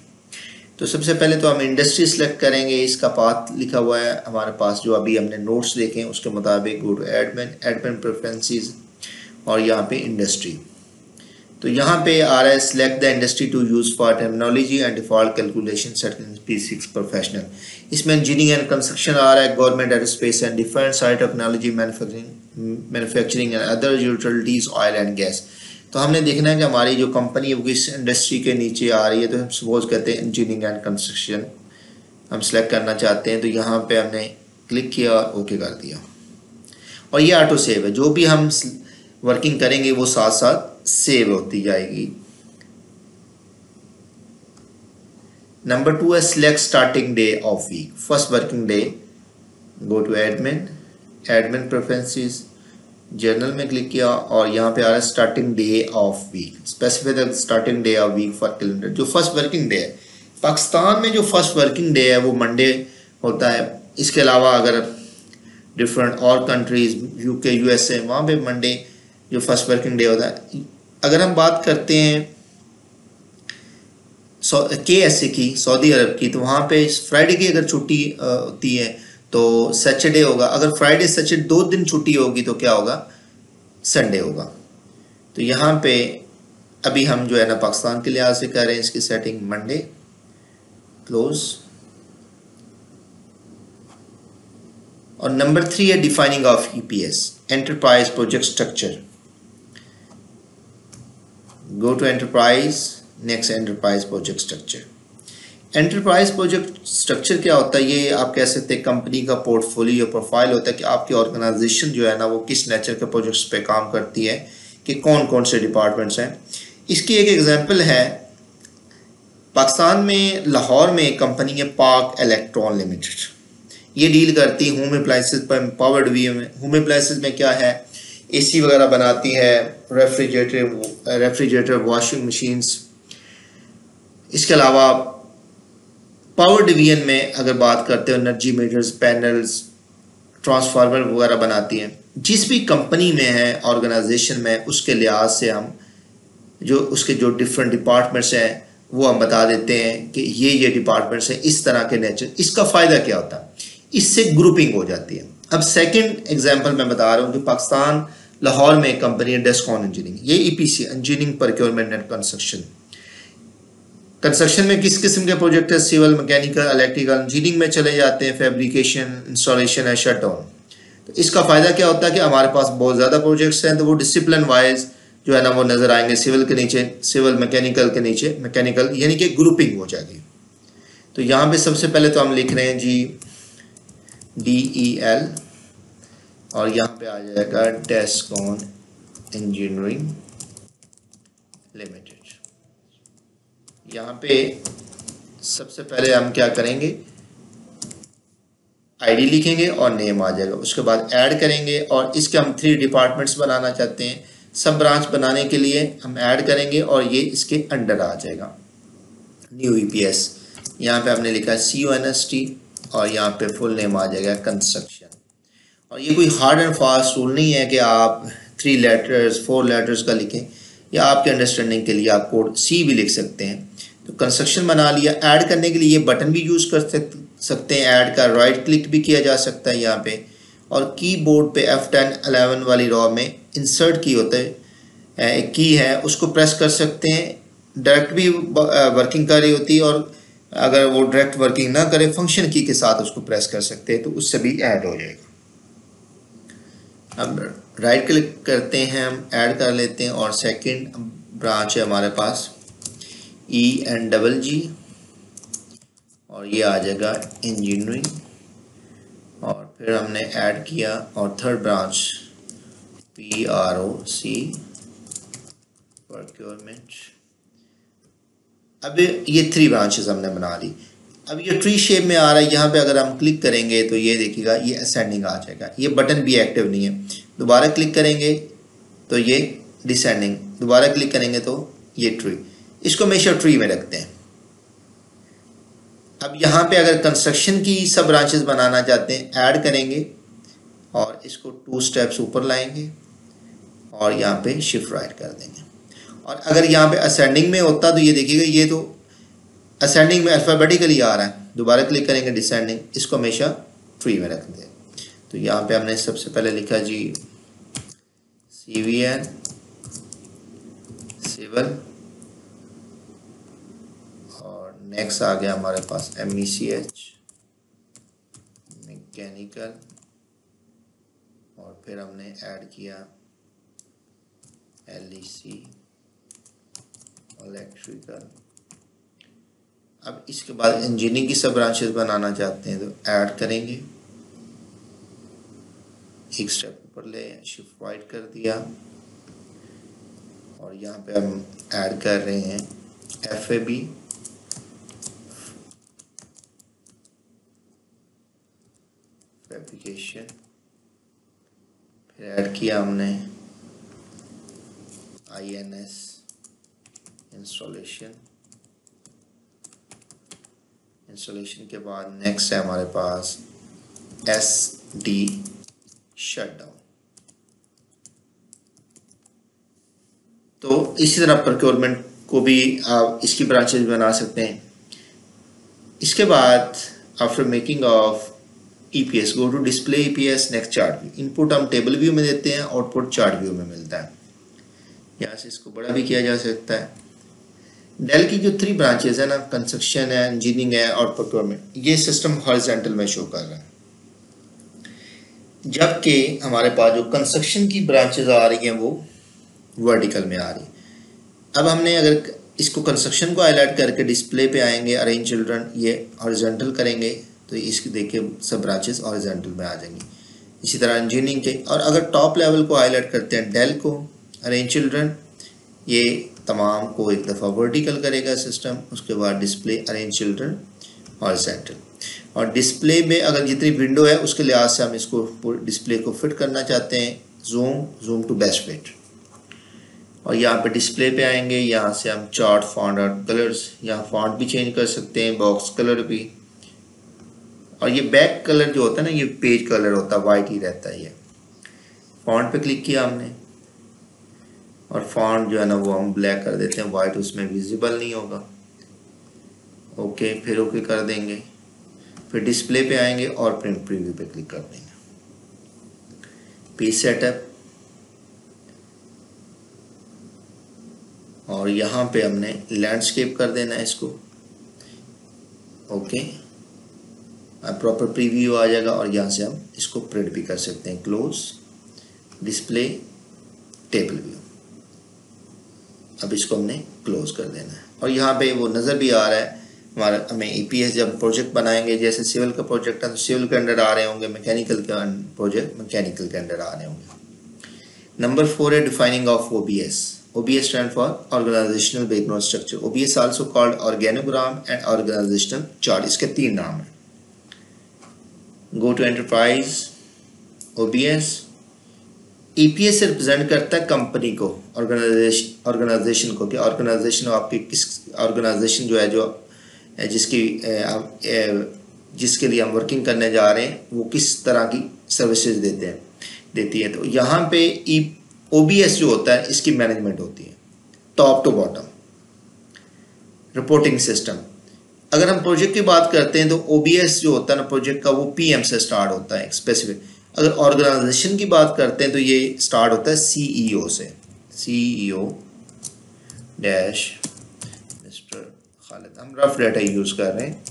तो सबसे पहले तो हम इंडस्ट्री सेलेक्ट करेंगे, इसका पाथ लिखा हुआ है हमारे पास, जो अभी हमने नोट्स देखे हैं उसके मुताबिक गो टू एडमिन प्रेफरेंसेस, और यहाँ पे इंडस्ट्री। तो यहाँ पे आ रहा है select the industry to use for terminology and default calculation set in P6 professional. इसमें इंजीनियरिंग एंड कंस्ट्रक्शन आ रहा है, government aerospace and defence, site technology, manufacturing and other utilities, oil and gas. तो हमने देखना है कि हमारी जो कंपनी है वो किस इंडस्ट्री के नीचे आ रही है, तो हम सपोज कहते हैं इंजीनियरिंग एंड कंस्ट्रक्शन हम सेलेक्ट करना चाहते हैं, तो यहाँ पे हमने क्लिक किया और ओके कर दिया, और ये ऑटो सेव है, जो भी हम वर्किंग करेंगे वो साथ साथ सेव होती जाएगी। नंबर 2 है select starting day of week, first working day, go to admin preferences, general में क्लिक किया, और यहाँ पे आ रहा है starting day of week, specify the starting day of week for calendar. जो फर्स्ट वर्किंग डे है पाकिस्तान में, जो फर्स्ट वर्किंग डे है वो मंडे होता है। इसके अलावा अगर डिफरेंट और कंट्रीज UK USA, वहाँ पे मंडे जो फर्स्ट वर्किंग डे होता है। अगर हम बात करते हैं KSA की, सऊदी अरब की, तो वहाँ पे फ्राइडे की अगर छुट्टी होती है तो सैटरडे होगा, अगर फ्राइडे सैटरडे 2 दिन छुट्टी होगी तो क्या होगा, संडे होगा। तो यहाँ पे अभी हम जो है ना पाकिस्तान के लिहाज से कर रहे हैं इसकी सेटिंग मंडे, क्लोज। और नंबर 3 है defining of EPS, enterprise project structure, go to enterprise, next enterprise project structure. Enterprise project structure क्या होता है, ये आप कह सकते हैं कंपनी का पोर्टफोलियो प्रोफाइल होता है कि आपकी ऑर्गेनाइजेशन जो है ना वो किस नेचर के प्रोजेक्ट्स पे काम करती है, कि कौन कौन से डिपार्टमेंट्स हैं। इसकी एक एग्जांपल है पाकिस्तान में लाहौर में कंपनी है पाक इलेक्ट्रॉन लिमिटेड, ये डील करती है होम अप्लाइंसेस पर, पावर्ड वी में। होम अप्लाइंसेस में क्या है, एसी वगैरह बनाती है, रेफ्रिजरेटर, वॉशिंग मशीन्स। इसके अलावा पावर डिवीजन में अगर बात करते हो, एनर्जी मीटर्स, पैनल्स, ट्रांसफार्मर वगैरह बनाती हैं। जिस भी कंपनी में है, ऑर्गेनाइजेशन में, उसके लिहाज से हम उसके जो डिफरेंट डिपार्टमेंट्स हैं वो हम बता देते हैं कि ये डिपार्टमेंट्स हैं, इस तरह के नेचर। इसका फ़ायदा क्या होता है, इससे ग्रुपिंग हो जाती है। अब सेकंड एग्जांपल मैं बता रहा हूँ कि पाकिस्तान लाहौर में एक कंपनी है डेस्कॉन इंजीनियरिंग, ये EPC, engineering procurement and construction. Construction में किस किस्म के प्रोजेक्ट है, सिविल, मैकेनिकल, इलेक्ट्रिकल। इंजीनियरिंग में चले जाते हैं फैब्रिकेशन, इंस्टॉलेशन है, शट डाउन। तो इसका फ़ायदा क्या होता है कि हमारे पास बहुत ज़्यादा प्रोजेक्ट्स हैं, तो वो डिसिप्लिन वाइज जो है ना वो नज़र आएंगे। सिविल के नीचे सिविल, मैकेनिकल के नीचे मैकेनिकल, यानी कि ग्रुपिंग हो जाएगी। तो यहाँ पे सबसे पहले तो हम लिख रहे हैं जी DEL, और यहाँ पे आ जाएगा डेस्कॉन इंजीनियरिंग लिमिटेड। यहाँ पे सबसे पहले हम क्या करेंगे, आईडी लिखेंगे और नेम आ जाएगा। उसके बाद ऐड करेंगे, और इसके हम 3 डिपार्टमेंट्स बनाना चाहते हैं। सब ब्रांच बनाने के लिए हम ऐड करेंगे और ये इसके अंडर आ जाएगा। न्यू EPS, यहाँ पे हमने लिखा है CONST, और यहाँ पे फुल नेम आ जाएगा कंस्ट्रक्शन। और ये कोई हार्ड एंड फास्ट रूल नहीं है कि आप 3 लेटर्स 4 लेटर्स का लिखें, या आपके अंडरस्टैंडिंग के लिए आप कोड C भी लिख सकते हैं। तो कंस्ट्रक्शन बना लिया। ऐड करने के लिए ये बटन भी यूज़ कर सकते हैं, ऐड का राइट क्लिक भी किया जा सकता है यहाँ पे, और कीबोर्ड पे F10 11 वाली रॉ में इंसर्ट की होता है, एक की है, उसको प्रेस कर सकते हैं। डायरेक्ट भी वर्किंग कर रही होती है, और अगर वो डायरेक्ट वर्किंग ना करे, फंक्शन की के साथ उसको प्रेस कर सकते हैं, तो उससे भी ऐड हो जाएगा। अब राइट क्लिक करते हैं, हम ऐड कर लेते हैं, और सेकंड ब्रांच है हमारे पास ENGG, और ये आ जाएगा इंजीनियरिंग, और फिर हमने ऐड किया। और थर्ड ब्रांच PROC, प्रोक्योरमेंट। अब ये 3 ब्रांचेस हमने बना ली। अब ये ट्री शेप में आ रहा है, यहाँ पे अगर हम क्लिक करेंगे तो ये देखिएगा ये असेंडिंग आ जाएगा। ये बटन भी एक्टिव नहीं है। दोबारा क्लिक करेंगे तो ये डिसेंडिंग, दोबारा क्लिक करेंगे तो ये ट्री। इसको हमेशा ट्री में रखते हैं। अब यहाँ पे अगर कंस्ट्रक्शन की सब ब्रांचेस बनाना चाहते हैं, ऐड करेंगे और इसको 2 स्टेप्स ऊपर लाएंगे और यहाँ पे शिफ्ट राइट कर देंगे। और अगर यहाँ पे असेंडिंग में होता तो ये देखिएगा ये तो असेंडिंग में अल्फ़ाबेटिकली आ रहा है। दोबारा क्लिक करेंगे डिसेंडिंग, इसको हमेशा ट्री में रख दें। तो यहाँ पे हमने सबसे पहले लिखा जी CVN सिविल, और नेक्स्ट आ गया हमारे पास MECH मैकेनिकल, और फिर हमने ऐड किया LEC इलेक्ट्रिकल। अब इसके बाद इंजीनियरिंग की सब ब्रांचेस बनाना चाहते हैं तो ऐड करेंगे, एक स्टेप ऊपर ले शिफ्ट राइट कर दिया, और यहाँ पे हम ऐड कर रहे हैं FAB फैब्रिकेशन। फिर ऐड किया हमने INS इंस्टॉलेशन। इंस्टॉलेशन के बाद नेक्स्ट है हमारे पास SD शटडाउन। तो इसी तरह प्रोक्योरमेंट को भी आप इसकी ब्रांचेस बना सकते हैं। इसके बाद after making of EPS go to display EPS next chart view. Input हम टेबल व्यू में देते हैं, आउटपुट चार्ट व्यू में मिलता है। यहाँ से इसको बड़ा भी किया जा सकता है। डेल की जो 3 ब्रांचेस है ना, कंस्ट्रक्शन है, इंजीनियरिंग है और प्रोक्योरमेंट, ये सिस्टम हॉरिजॉन्टल में शो कर रहा है, जबकि हमारे पास जो कंस्ट्रक्शन की ब्रांचेस आ रही हैं वो वर्टिकल में आ रही। अब हमने अगर इसको कंस्ट्रक्शन को हाईलाइट करके डिस्प्ले पे आएंगे, अरेंज चिल्ड्रन, ये हॉरिजॉन्टल करेंगे तो इसकी देखिए सब ब्रांचेस हॉरिजॉन्टल में आ जाएंगी। इसी तरह इंजीनियरिंग के, और अगर टॉप लेवल को हाईलाइट करते हैं डेल को, अरेंज चिल्ड्रन, ये तमाम को एक दफ़ा वर्टिकल करेगा सिस्टम, उसके बाद डिस्प्ले अरेंज चिल्ड्रन हॉरिजॉन्टल। और डिस्प्ले में अगर जितनी विंडो है उसके लिहाज से हम इसको डिस्प्ले को फिट करना चाहते हैं, जूम टू बेस्ट फिट। और यहाँ पे डिस्प्ले पे आएंगे, यहाँ से हम चार्ट फॉन्ट और कलर्स, यहाँ फॉन्ट भी चेंज कर सकते हैं, बॉक्स कलर भी। और ये बैक कलर जो होता है ना, ये पेज कलर होता है, वाइट ही रहता है। ये फॉन्ट पे क्लिक किया हमने और फॉन्ट जो है ना वो हम ब्लैक कर देते हैं, वाइट उसमें विजिबल नहीं होगा। ओके, फिर ओके कर देंगे, फिर डिस्प्ले पे आएंगे और प्रिंट प्रीव्यू पे क्लिक कर देंगे। पेज सेटअप, और यहाँ पे हमने लैंडस्केप कर देना है इसको। ओके, अब प्रॉपर प्रीव्यू आ जाएगा और यहाँ से हम इसको प्रिंट भी कर सकते हैं। Close, display, table view. अब इसको हमने क्लोज कर देना है और यहाँ पे वो नज़र भी आ रहा है हमारा। हमें ईपीएस जब प्रोजेक्ट बनाएंगे, जैसे सिविल का प्रोजेक्ट है तो सिविल के अंडर आ रहे होंगे, मैकेनिकल का प्रोजेक्ट मैकेनिकल के अंडर आ रहे होंगे। नंबर 4 है defining of OBS. OBS stand for Organizational Background Structure. OBS also called Organogram and Organizational Chart. इसके 3 नाम हैं। Go to Enterprise, OBS, EPS से रिप्रेजेंट करता है कंपनी को, ऑर्गेनाइजेशन को, कि ऑर्गेनाइजेशन आपकी किस ऑर्गेनाइजेशन जो है, जो जिसके लिए हम वर्किंग करने जा रहे हैं वो किस तरह की सर्विसेज देती है। तो यहाँ पे OBS जो होता है इसकी मैनेजमेंट होती है top to bottom, reporting system. अगर हम प्रोजेक्ट की बात करते हैं तो OBS जो होता है ना प्रोजेक्ट का, वो PM से स्टार्ट होता है स्पेसिफिक। अगर ऑर्गेनाइजेशन की बात करते हैं तो ये स्टार्ट होता है CEO से, CEO डैश मिस्टर खालिद। हम रफ डाटा यूज़ कर रहे हैं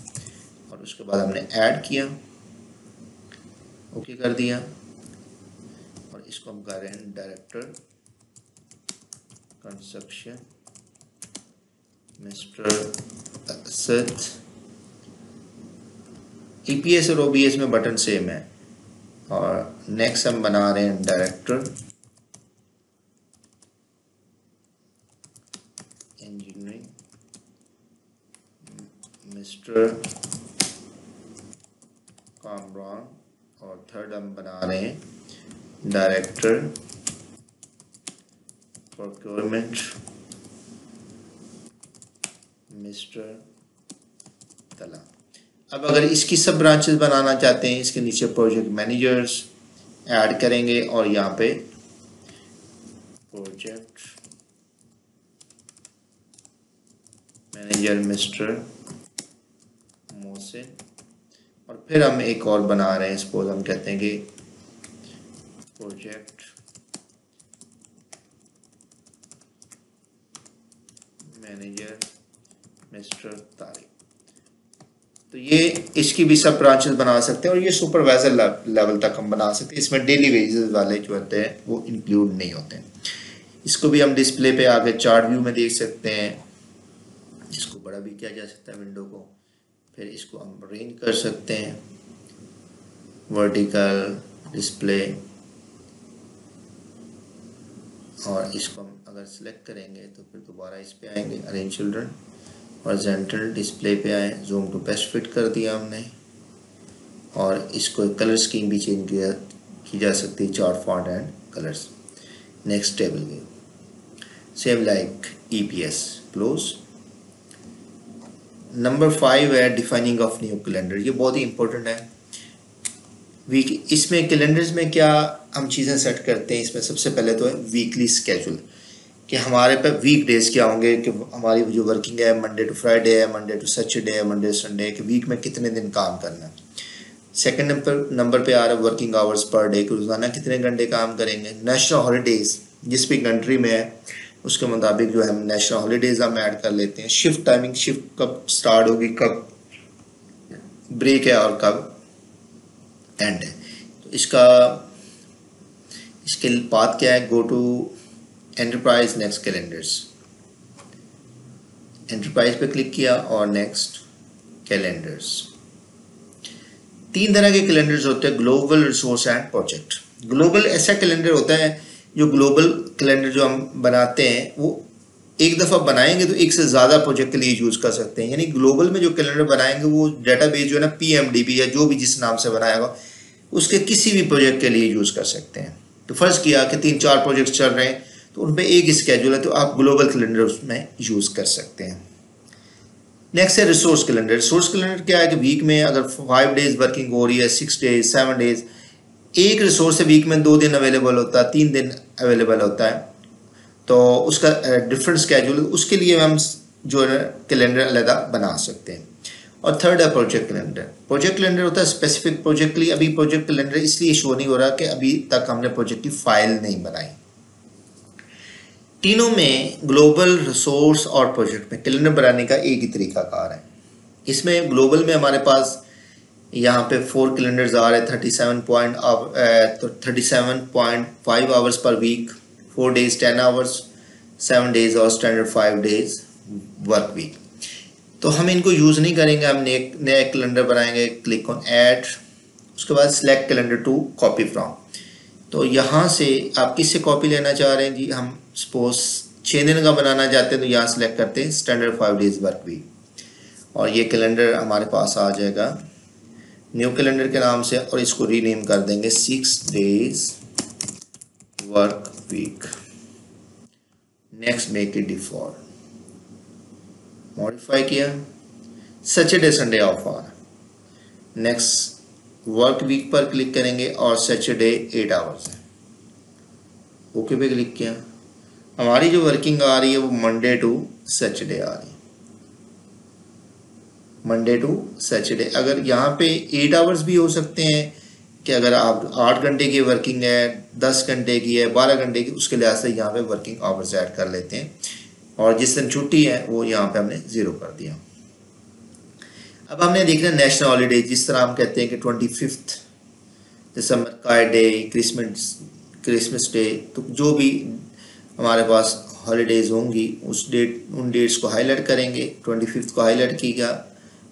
और उसके बाद हमने ऐड किया, ओके कर दिया और इसको हम कर रहे हैं director construction mister Asad. EPS और OBS में बटन सेम है। और नेक्स्ट हम बना रहे हैं डायरेक्टर इंजीनियरिंग मिस्टर कामरान। और थर्ड हम बना रहे हैं डायरेक्टर प्रोक्योरमेंट मिस्टर तला। अब अगर इसकी सब ब्रांचेस बनाना चाहते हैं, इसके नीचे प्रोजेक्ट मैनेजर्स ऐड करेंगे और यहाँ पे प्रोजेक्ट मैनेजर मिस्टर मोहसिन। और फिर हम एक और बना रहे हैं, सपोज हम कहते हैं कि प्रोजेक्ट मैनेजर मिस्टर तारिक। तो ये इसकी भी सब ब्रांचेस बना सकते हैं और ये सुपरवाइजर लेवल तक हम बना सकते हैं। इसमें डेली वेजेस वाले जो होते हैं वो इंक्लूड नहीं होते हैं। इसको भी हम डिस्प्ले पे आके चार्ट व्यू में देख सकते हैं, इसको बड़ा भी किया जा सकता है विंडो को। फिर इसको हम अरेंज कर सकते हैं, वर्टिकल डिस्प्ले, और इसको हम अगर सिलेक्ट करेंगे तो फिर दोबारा इस पे आएंगे अरेंज चिल्ड्रन, हॉरिजॉन्टल डिस्प्ले पे आए, जूम टू बेस्ट फिट कर दिया हमने। और इसको कलर स्कीम भी चेंज की जा सकती है, chart font and colours. Next table view same like EPS। Close. Number 5 है डिफाइनिंग ऑफ न्यू कैलेंडर। ये बहुत ही इंपॉर्टेंट है। वीक, इसमें कैलेंडर्स में क्या हम चीज़ें सेट करते हैं, इसमें सबसे पहले तो है वीकली स्केड्यूल, कि हमारे पे वीक डेज क्या होंगे, कि हमारी जो वर्किंग है मंडे टू फ्राइडे है, मंडे टू सैटरडे है, मंडे टू संडे है, कि वीक में कितने दिन काम करना है। सेकंड नंबर पे आ रहा है वर्किंग आवर्स पर डे, कि रोज़ाना कितने घंटे काम करेंगे। नेशनल हॉलीडेज़ जिस भी कंट्री में है उसके मुताबिक जो है हम नेशनल हॉलीडेज़ हम ऐड कर लेते हैं। शिफ्ट टाइमिंग, शिफ्ट कब स्टार्ट होगी, कब ब्रेक है और कब एंड है। तो इसके बाद क्या है, go to enterprise, next calendars. Enterprise पे क्लिक किया और नेक्स्ट कैलेंडर्स। 3 तरह के कैलेंडर्स होते हैं, global, resource and project. Global ऐसा कैलेंडर होता है जो ग्लोबल कैलेंडर जो हम बनाते हैं वो एक दफ़ा बनाएंगे तो एक से ज़्यादा प्रोजेक्ट के लिए यूज़ कर सकते हैं। यानी ग्लोबल में जो कैलेंडर बनाएंगे वो डेटाबेस जो है ना PMDB या जो भी जिस नाम से बनाएगा उसके किसी भी प्रोजेक्ट के लिए यूज़ कर सकते हैं। तो फ़र्ज़ किया कि 3-4 प्रोजेक्ट चल रहे हैं तो उनमें एक स्केड्यूल है तो आप ग्लोबल कैलेंडर उसमें यूज़ कर सकते हैं। नेक्स्ट है रिसोर्स कैलेंडर। रिसोर्स कैलेंडर क्या है कि वीक में अगर 5 डेज वर्किंग हो रही है, 6 डेज, 7 डेज, एक रिसोर्स है वीक में 2 दिन अवेलेबल होता है, 3 दिन अवेलेबल होता है, तो उसका डिफरेंट स्केड्यूल, उसके लिए हम जो है कैलेंडर अलग बना सकते हैं। और थर्ड है प्रोजेक्ट कैलेंडर। प्रोजेक्ट कैलेंडर होता है स्पेसिफिक प्रोजेक्ट के लिए। अभी प्रोजेक्ट कैलेंडर इसलिए शो नहीं हो रहा कि अभी तक हमने प्रोजेक्ट की फाइल नहीं बनाई। तीनों में ग्लोबल, रिसोर्स और प्रोजेक्ट में कैलेंडर बनाने का एक ही तरीकाकार है। इसमें ग्लोबल में हमारे पास यहाँ पे 4 कैलेंडर्स आ रहे हैं, 37.5 hours per week, 4 days 10 hours, 7 days और स्टैंडर्ड 5 डेज वर्क वीक। तो हम इनको यूज़ नहीं करेंगे, हम नया कैलेंडर बनाएंगे। क्लिक ऑन ऐड, उसके बाद select calendar to copy from. तो यहाँ से आप किससे कॉपी लेना चाह रहे हैं जी? हम सपोज 6 दिन का बनाना चाहते हैं तो यहाँ सेलेक्ट करते हैं स्टैंडर्ड 5 डेज वर्क वीक, और ये कैलेंडर हमारे पास आ जाएगा न्यू कैलेंडर के नाम से, और इसको रीनेम कर देंगे 6 days work week. Next make it default, modify किया, सैटरडे संडे ऑफ आ रहा। नेक्स्ट वर्क वीक पर क्लिक करेंगे और सैटरडे 8 आवर्स है, ओके पे क्लिक किया। हमारी जो वर्किंग आ रही है वो मंडे टू सैटरडे आ रही है, मंडे टू सैटरडे। अगर यहाँ पे 8 आवर्स भी हो सकते हैं कि अगर आप 8 घंटे की वर्किंग है, 10 घंटे की है, 12 घंटे की, उसके लिहाज से यहाँ पे वर्किंग आवर्स ऐड कर लेते हैं। और जिस दिन छुट्टी है वो यहाँ पे हमने 0 कर दिया। अब हमने देखना नेशनल हॉलीडे, जिस तरह हम कहते हैं कि 25 दिसंबर का डे, क्रिसमस डे, तो जो भी हमारे पास हॉलीडेज होंगी उन डेट्स को हाईलाइट करेंगे। 25 को हाईलाइट किया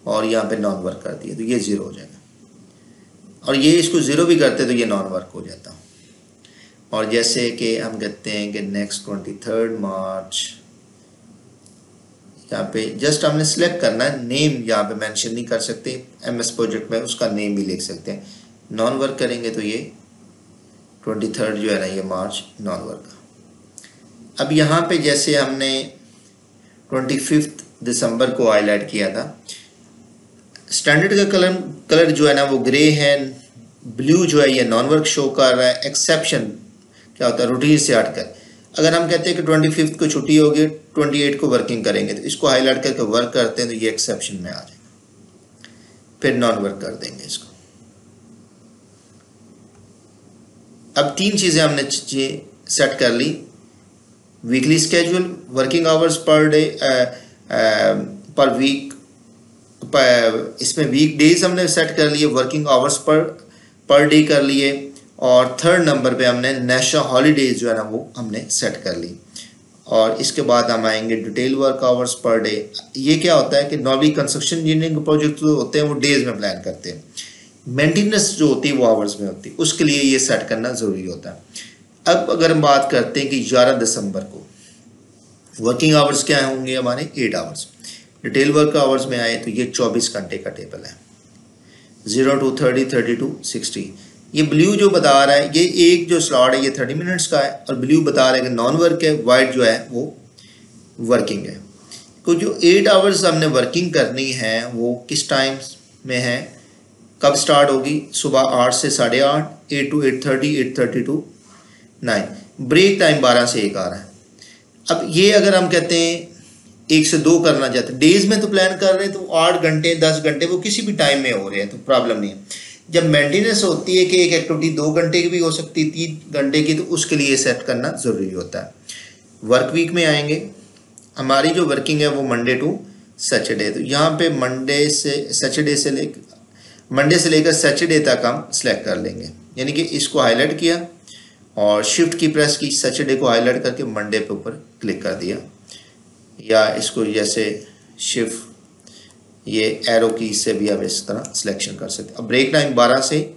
और यहाँ पे नॉन वर्क कर दिया तो ये 0 हो जाएगा, और ये इसको 0 भी करते तो ये नॉन वर्क हो जाता। और जैसे कि हम कहते हैं कि नेक्स्ट 23 मार्च, यहाँ पे जस्ट हमने सिलेक्ट करना है, नेम यहाँ पे मेंशन नहीं कर सकते, MS प्रोजेक्ट में उसका नेम भी लिख सकते हैं। नॉन वर्क करेंगे तो ये 23 जो है ना, ये मार्च नॉन वर्क। अब यहाँ पे जैसे हमने 25 दिसंबर को हाईलाइट किया था, स्टैंडर्ड का कलर जो है ना वो ग्रे है, ब्लू जो है ये नॉन वर्क शो कर रहा है। एक्सेप्शन क्या होता है? रूटीन से हटकर अगर हम कहते हैं कि 25 को छुट्टी होगी, 28 को वर्किंग करेंगे, तो इसको हाईलाइट करके वर्क करते हैं तो ये एक्सेप्शन में आ जाएगा, फिर नॉन वर्क कर देंगे इसको। अब 3 चीज़ें हमने सेट कर ली, weekly schedule, working hours per day per week, इसमें वीक डेज हमने सेट कर लिए, वर्किंग आवर्स पर डे कर लिए, और थर्ड नंबर पे हमने नेशनल हॉलीडेज जो है ना वो हमने सेट कर ली। और इसके बाद हम आएंगे detail work hours per day. ये क्या होता है कि नॉर्मली कंस्ट्रक्शन इंजीनियरिंग प्रोजेक्ट जो होते हैं वो डेज में प्लान करते हैं, मेंटेनेंस जो होती है वो आवर्स में होती है, उसके लिए ये सेट करना ज़रूरी होता है। अब अगर हम बात करते हैं कि 11 दिसंबर को वर्किंग आवर्स क्या होंगे हमारे? 8 आवर्स। डिटेल वर्क आवर्स में आए तो ये 24 घंटे का टेबल है, 0 to 30, 30 to 60। ये ब्लू जो बता रहा है, ये एक जो स्लॉट है ये 30 मिनट्स का है, और ब्लू बता रहा है कि नॉन वर्क है, वाइट जो है वो वर्किंग है। तो जो 8 आवर्स हमने वर्किंग करनी है वो किस टाइम में है, कब स्टार्ट होगी? सुबह 8 से 8:30, 8 to 8:30, 8:30 to 9। ब्रेक टाइम 12 से 1 आ रहा है। अब ये अगर हम कहते हैं 1 से 2 करना चाहते हैं, डेज में तो प्लान कर रहे हैं तो 8 घंटे 10 घंटे वो किसी भी टाइम में हो रहे हैं तो प्रॉब्लम नहीं है। जब मेंटेनेंस होती है कि एक एक्टिविटी 2 घंटे की भी हो सकती है, 3 घंटे की, तो उसके लिए सेट करना ज़रूरी होता है। वर्क वीक में आएंगे, हमारी जो वर्किंग है वो मंडे टू सैटरडे, तो यहाँ पे मंडे से लेकर सैटरडे तक हम सेलेक्ट कर लेंगे। यानी कि इसको हाईलाइट किया और शिफ्ट की प्रेस की, सैटरडे को हाईलाइट करके मंडे पे ऊपर क्लिक कर दिया, या इसको जैसे शिफ्ट ये एरो की से भी आप इस तरह सिलेक्शन कर सकते हैं। अब ब्रेक टाइम 12 से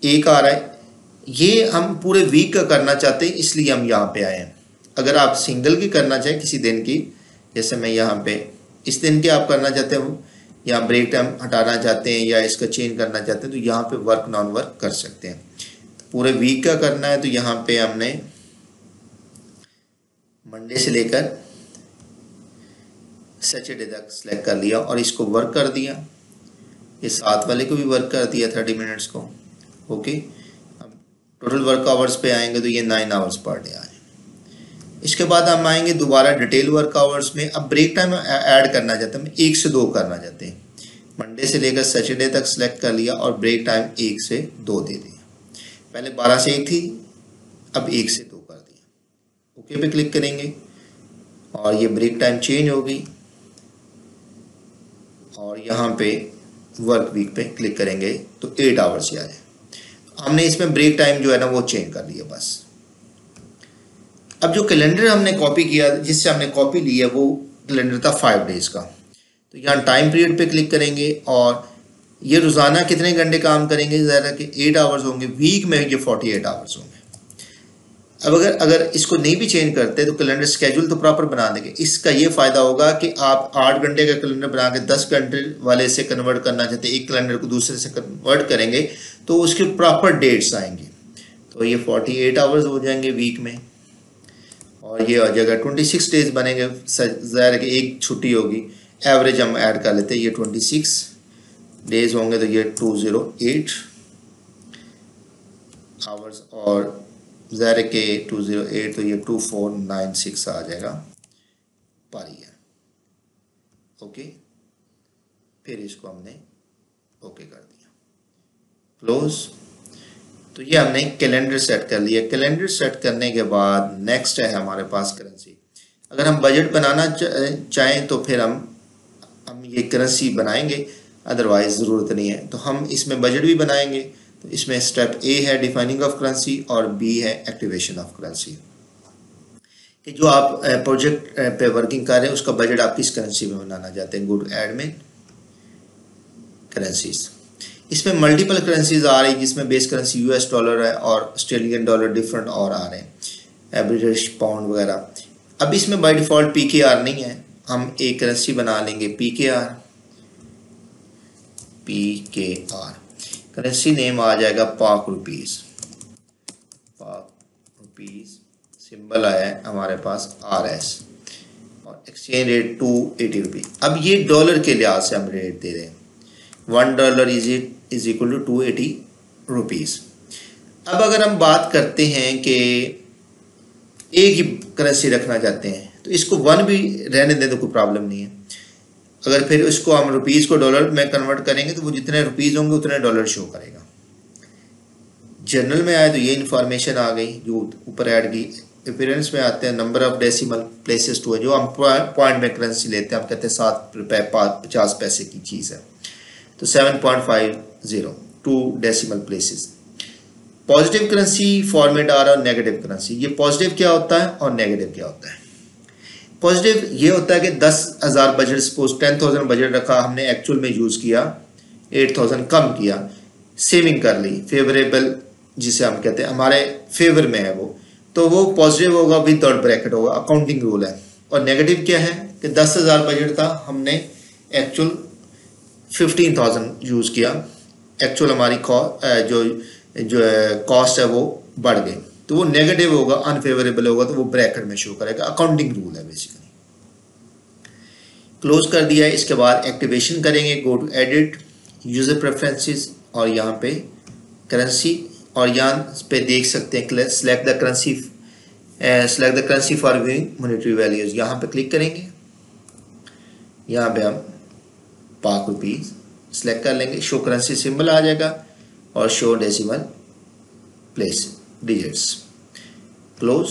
1 आ रहा है, ये हम पूरे वीक का करना चाहते हैं इसलिए हम यहाँ पे आए हैं। अगर आप सिंगल की करना चाहें किसी दिन की, जैसे मैं यहाँ पे इस दिन के आप करना चाहते हो, यहाँ ब्रेक टाइम हटाना चाहते हैं या इसका चेंज करना चाहते हैं, तो यहाँ पे वर्क नॉन वर्क कर सकते हैं। तो पूरे वीक का करना है तो यहाँ पे हमने मंडे से लेकर सैटरडे तक सेलेक्ट कर लिया और इसको वर्क कर दिया। ये 7 वाले को भी वर्क कर दिया 30 मिनट्स को। ओके, अब टोटल वर्क आवर्स पे आएंगे तो ये 9 आवर्स पर डे आए। इसके बाद हम आएंगे दोबारा डिटेल वर्क आवर्स में। अब ब्रेक टाइम ऐड करना चाहते हैं, हम 1 से 2 करना चाहते हैं। मंडे से लेकर सैटरडे तक सेलेक्ट कर लिया और ब्रेक टाइम 1 से 2 दे दिया। पहले 12 से 1 थी, अब 1 से 2 कर दिया। ओके पे क्लिक करेंगे और ये ब्रेक टाइम चेंज हो गई और यहाँ पे वर्क वीक पे क्लिक करेंगे तो 8 आवर्स ही आ जाए। हमने इसमें ब्रेक टाइम जो है ना वो चेंज कर लिया बस। अब जो कैलेंडर हमने कॉपी किया, जिससे हमने कॉपी ली है, वो कैलेंडर था 5 डेज का। तो यहाँ टाइम पीरियड पे क्लिक करेंगे और ये रोज़ाना कितने घंटे काम करेंगे, ज़्यादा कि 8 आवर्स होंगे। वीक में ये 48 आवर्स होंगे। अब अगर इसको नहीं भी चेंज करते तो कैलेंडर स्केड्यूल तो प्रॉपर बना देंगे। इसका ये फ़ायदा होगा कि आप 8 घंटे का कैलेंडर बना के 10 घंटे वाले से कन्वर्ट करना चाहते हैं, एक कैलेंडर को दूसरे से कन्वर्ट करेंगे तो उसके प्रॉपर डेट्स आएंगे। तो ये 48 आवर्स हो जाएंगे वीक में और ये हो जाएगा 26 डेज बनेंगे। ज़ाहिर है कि एक छुट्टी होगी, एवरेज हम ऐड कर लेते हैं, ये 26 डेज होंगे तो ये 208 आवर्स और ज़ाहिर है कि 208 तो ये 2496 आ जाएगा पर ईयर। ओके, फिर इसको हमने ओके कर दिया, क्लोज। तो ये हमने कैलेंडर सेट कर लिया। कैलेंडर सेट करने के बाद नेक्स्ट है हमारे पास करेंसी। अगर हम बजट बनाना चाहें तो फिर हम ये करेंसी बनाएंगे, अदरवाइज ज़रूरत नहीं है। तो हम इसमें बजट भी बनाएंगे। तो इसमें स्टेप ए है डिफाइनिंग ऑफ करेंसी और बी है एक्टिवेशन ऑफ करेंसी, कि जो आप प्रोजेक्ट पे वर्किंग कर रहे हैं उसका बजट आप किस करेंसी में बनाना चाहते हैं। गो टू ऐड में करेंसीज। इसमें मल्टीपल करेंसीज आ रही है, जिसमें बेस करेंसी यूएस डॉलर है और ऑस्ट्रेलियन डॉलर डिफरेंट और आ रहे हैं, ब्रिटिश पाउंड वगैरह। अब इसमें बाय डिफ़ॉल्ट पीकेआर नहीं है, हम एक करेंसी बना लेंगे पीकेआर। करेंसी नेम आ जाएगा पाक रुपीस। पाक रुपीस सिंबल आया है हमारे पास RS और एक्सचेंज रेट 280 रुपीज। अब ये डॉलर के लिहाज से हम रेट दे रहे हैं। $1 इज इक्वल टू 280 रुपीज। अब अगर हम बात करते हैं कि एक ही करेंसी रखना चाहते हैं तो इसको 1 भी रहने दें तो कोई प्रॉब्लम नहीं है। अगर फिर उसको हम रुपीज़ को डॉलर में कन्वर्ट करेंगे तो वो जितने रुपीज़ होंगे उतने डॉलर शो करेगा। जनरल में आए तो ये इन्फॉर्मेशन आ गई जो ऊपर ऐड की। अपीयरेंस में आते हैं number of decimal places two है, जो हम पॉइंट में करेंसी लेते हैं, हम कहते हैं 7 रुपये 50 पैसे की चीज़ है तो 7.50 2 decimal places. Positive currency format आ रहा है, नेगेटिव करेंसी। ये पॉजिटिव क्या होता है और नेगेटिव क्या होता है। पॉजिटिव ये होता है कि 10,000 बजट, सपोज 10,000 बजट रखा, हमने एक्चुअल में यूज़ किया 8,000 कम किया, सेविंग कर ली, फेवरेबल जिसे हम कहते हैं हमारे फेवर में है वो वो पॉजिटिव होगा, विदाउट ब्रैकेट होगा, अकाउंटिंग रूल है। और नेगेटिव क्या है कि 10,000 बजट था, हमने एक्चुअल 15,000 यूज़ किया, एक्चुअल हमारी जो कॉस्ट है वो बढ़ गई, तो वो नेगेटिव होगा, अनफेवरेबल होगा तो वो ब्रैकेट में शो करेगा। अकाउंटिंग रूल है बेसिकली। क्लोज कर दिया है। इसके बाद एक्टिवेशन करेंगे। Go to edit, user preferences और यहाँ पे करेंसी, और यहाँ पे देख सकते हैं select the currency for viewing monetary values. यहाँ पे क्लिक करेंगे, यहाँ पे हम पाक रुपीज सेलेक्ट कर लेंगे, शो करेंसी सिंबल आ जाएगा और show decimal place digits. Close.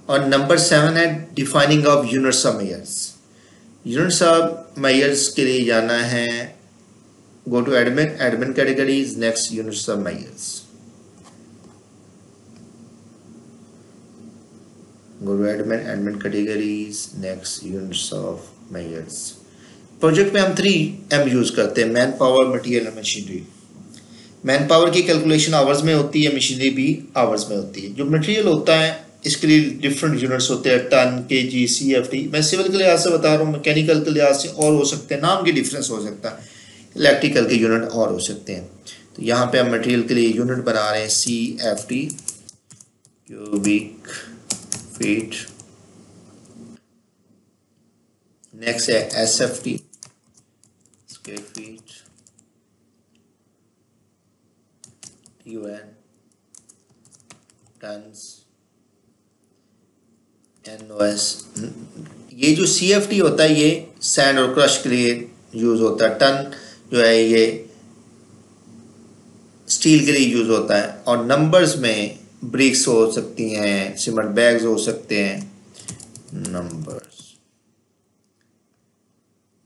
और नंबर 7 है defining of units of measures. Units of measures के लिए जाना है, go to admin categories, next units of measures. Go to admin categories, next units of measures. Project में हम 3M use करते हैं, मैन पावर, मटीरियल और मशीनरी। मैन पावर की कैलकुलेशन आवर्स में होती है, मशीनरी भी आवर्स में होती है। जो मटेरियल होता है इसके लिए डिफरेंट यूनिट्स होते हैं, टन, केजी, CFT। मैं सिविल के लिहाज से बता रहा हूँ, मैकेनिकल के लिहाज से और हो सकते हैं, नाम के डिफरेंस हो सकता है, इलेक्ट्रिकल के यूनिट और हो सकते हैं। तो यहाँ पे हम मटेरियल के लिए यूनिट बना रहे हैं CFT, क्यूबिक फीट। नेक्स्ट है SFT, square feet, UN, tons, NOS। ये जो CFT होता है ये सैंड और क्रश के लिए यूज होता है। टन जो है ये स्टील के लिए यूज होता है। और नंबर्स में ब्रिक्स हो सकती हैं, सीमेंट बैग्स हो सकते हैं, नंबर्स।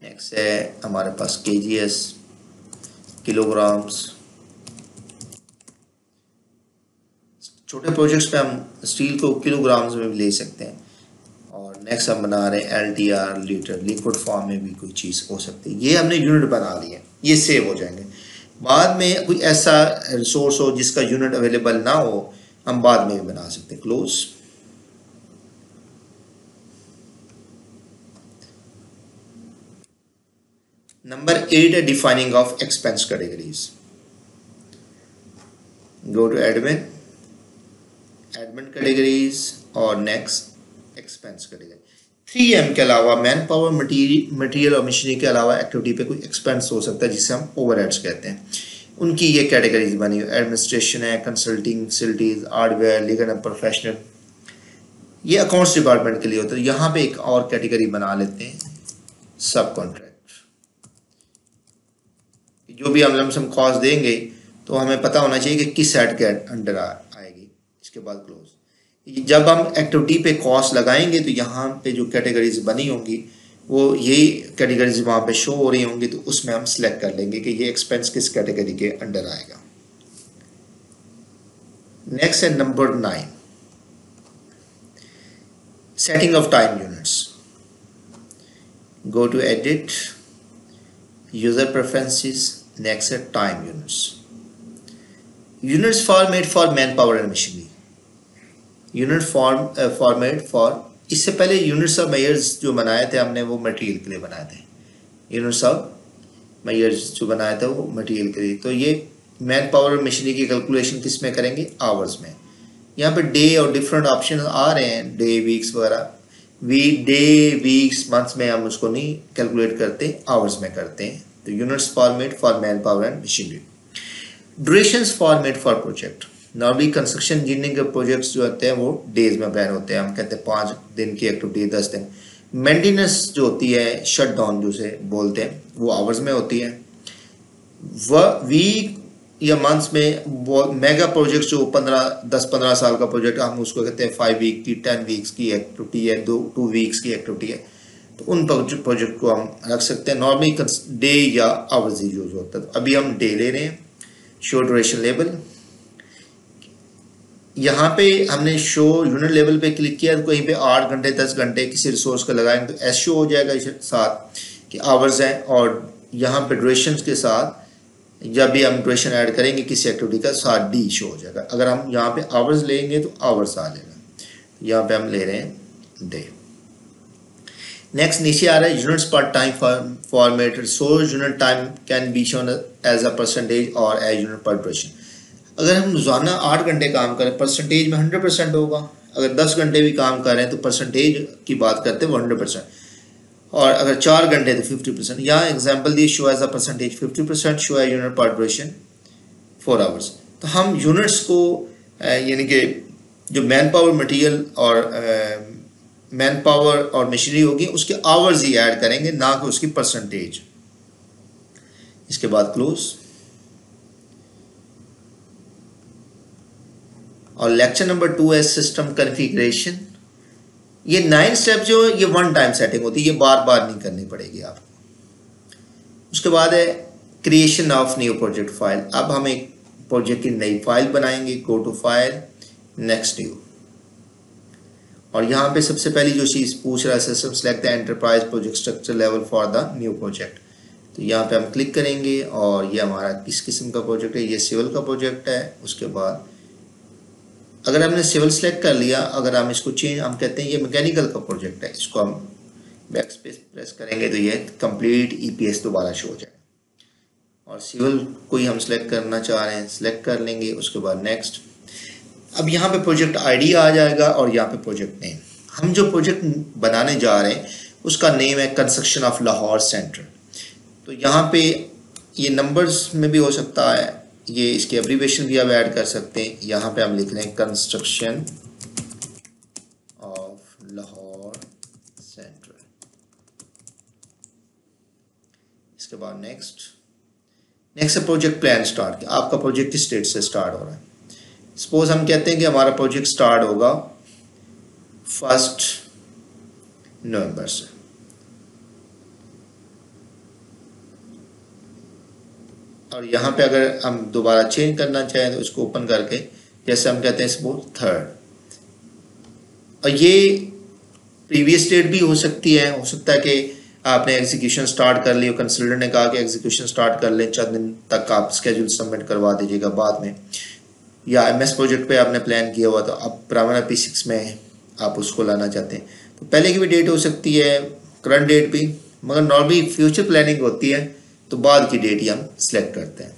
नेक्स्ट है हमारे पास KGS, किलोग्राम्स। छोटे प्रोजेक्ट्स पे हम स्टील को किलोग्राम्स में भी ले सकते हैं। और नेक्स्ट हम बना रहे हैं LTR, लीटर, लिक्विड फॉर्म में भी कोई चीज़ हो सकती है। ये हमने यूनिट बना लिए, ये सेव हो जाएंगे। बाद में कोई ऐसा रिसोर्स हो जिसका यूनिट अवेलेबल ना हो, हम बाद में भी बना सकते हैं। क्लोज। नंबर 8 है defining of expense categories. Go to admin categories और नेक्स्ट एक्सपेंस कैटेगरी। 3M के अलावा मैन पावर, मटेरियल और मशीनरी के अलावा एक्टिविटी पे कोई एक्सपेंस हो सकता है जिसे हम ओवरहेड्स कहते हैं। उनकी ये कैटेगरीज बनी हुई, एडमिनिस्ट्रेशन है, consulting, facilities, hardware, legal and professional. ये अकाउंट्स डिपार्टमेंट के लिए होता है। यहाँ पे एक और कैटेगरी बना लेते हैं, सब कॉन्ट्रैक्ट। जो भी हम लमसम कॉस्ट देंगे तो हमें पता होना चाहिए कि किस हेड के अंडर आएगी। इसके बाद क्लोज। जब हम एक्टिविटी पे कॉस्ट लगाएंगे तो यहाँ पे जो कैटेगरीज बनी होंगी वो यही कैटेगरीज वहाँ पे शो हो रही होंगी, तो उसमें हम सिलेक्ट कर लेंगे कि ये एक्सपेंस किस कैटेगरी के अंडर आएगा। नेक्स्ट है number 9, setting of time units. Go to edit, user preferences. Next है time units. Units format for manpower and machinery. Unit format for, इससे पहले यूनिट्स ऑफ मेजर्स जो बनाए थे हमने वो मटेरियल के लिए बनाए थे। यूनिट्स ऑफ मेजर्स जो बनाया था वो मटेरियल के लिए। तो ये मैन पावर और मशीनरी की कैलकुलेशन किस में करेंगे? आवर्स में। यहाँ पे डे और डिफरेंट ऑप्शन आ रहे हैं, डे, वीक्स वगैरह। डे, वीक्स, मंथ्स में हम उसको नहीं कैलकुलेट करते, आवर्स में करते हैं। तो units format for manpower and machinery. Durations format for project. Normally construction engineering के प्रोजेक्ट्स जो होते हैं वो डेज में प्लान होते हैं। हम कहते हैं 5 दिन की एक्टिविटी, 10 दिन। मेंटेनेंस जो होती है, शट डाउन जिसे बोलते हैं, वो आवर्स में होती है। वीक या मंथ्स में मेगा प्रोजेक्ट्स जो 10-15 साल का प्रोजेक्ट, हम उसको कहते हैं 5 वीक की, 10 वीक्स की एक्टिविटी है, 2 वीक्स की एक्टिविटी है। तो उन प्रोजेक्ट को हम रख सकते हैं। नॉर्मली डे या आवर्स ही यूज होता है। तो अभी हम डे ले रहे हैं। शो ड्यूरेशन लेवल, यहाँ पे हमने शो यूनिट लेवल पे क्लिक किया, तो कहीं पे 8 घंटे 10 घंटे किसी रिसोर्स का लगाएंगे तो एस शो हो जाएगा इसके साथ कि आवर्स हैं। और यहाँ पे ड्यूरेशन के साथ जब भी हम ड्यूरेशन ऐड करेंगे किसी एक्टिविटी का, साथ डी शो हो जाएगा। अगर हम यहाँ पे आवर्स लेंगे तो आवर्स आ जाएगा। यहाँ पे हम ले रहे हैं डे। नेक्स्ट नीचे आ रहा है units per time format. Resource unit time can be shown as a percentage और एज यूनिट पर ड्यूरेशन। अगर हम रोजाना 8 घंटे काम करें, परसेंटेज में 100% होगा। अगर 10 घंटे भी काम कर रहे हैं तो परसेंटेज की बात करते हैं वो 100%। और अगर 4 घंटे तो 50%। यहाँ एग्जाम्पल दी, show as a percentage 50%, show है यूनिट पर ड्यूरेशन 4 आवर्स। तो हम यूनिट्स को यानी कि जो मैन पावर, मटीरियल और मैन पावर और मशीनरी होगी उसके आवर्स ही ऐड करेंगे, ना कि उसकी परसेंटेज। इसके बाद क्लोज। और लेक्चर नंबर 2 है सिस्टम कॉन्फ़िगरेशन। ये 9 स्टेप जो है ये 1 टाइम सेटिंग होती है, ये बार बार नहीं करनी पड़ेगी आपको। उसके बाद है creation of new project file. अब हम एक प्रोजेक्ट की नई फाइल बनाएंगे। Go to file, next new. और यहाँ पे सबसे पहली जो चीज़ पूछ रहा है, system select the enterprise project structure level for the new project. तो यहाँ पे हम क्लिक करेंगे और ये हमारा किस किस्म का प्रोजेक्ट है, ये सिविल का प्रोजेक्ट है। उसके बाद अगर हमने सिविल सेलेक्ट कर लिया, अगर हम इसको चेंज, हम कहते हैं ये मैकेनिकल का प्रोजेक्ट है, इसको हम बैक स्पेस प्रेस करेंगे तो ये कंप्लीट ईपीएस दोबारा शो हो जाएगा। और सिविल कोई हम सेलेक्ट करना चाह रहे हैं, सेलेक्ट कर लेंगे। उसके बाद नेक्स्ट, अब यहाँ पे प्रोजेक्ट आईडी आ जाएगा और यहाँ पे प्रोजेक्ट नेम। हम जो प्रोजेक्ट बनाने जा रहे हैं उसका नेम है कंस्ट्रक्शन ऑफ लाहौर सेंट्रल। तो यहाँ पे ये नंबर्स में भी हो सकता है, ये इसके एब्रीविएशन भी आप ऐड कर सकते हैं। यहाँ पे हम लिख रहे हैं कंस्ट्रक्शन ऑफ लाहौर सेंट्रल। इसके बाद नेक्स्ट प्रोजेक्ट प्लान स्टार्ट किया। आपका प्रोजेक्ट किस डेट से स्टार्ट हो रहा है? सपोज हम कहते हैं कि हमारा प्रोजेक्ट स्टार्ट होगा 1 नवंबर से। और यहाँ पे अगर हम दोबारा चेंज करना चाहें तो इसको ओपन करके जैसे हम कहते हैं सपोज 3rd, और ये प्रीवियस डेट भी हो सकती है। हो सकता है कि आपने एग्जीक्यूशन स्टार्ट कर लिया, कंसल्टेंट ने कहा कि एग्जीक्यूशन स्टार्ट कर लें, 4 दिन तक आप स्केड्यूल सबमिट करवा दीजिएगा बाद में, या एमएस प्रोजेक्ट पे आपने प्लान किया हुआ तो अब प्राइमरी P6 में आप उसको लाना चाहते हैं तो पहले की भी डेट हो सकती है, करंट डेट भी, मगर नॉर्मली फ्यूचर प्लानिंग होती है तो बाद की डेट ही हम सेलेक्ट करते हैं।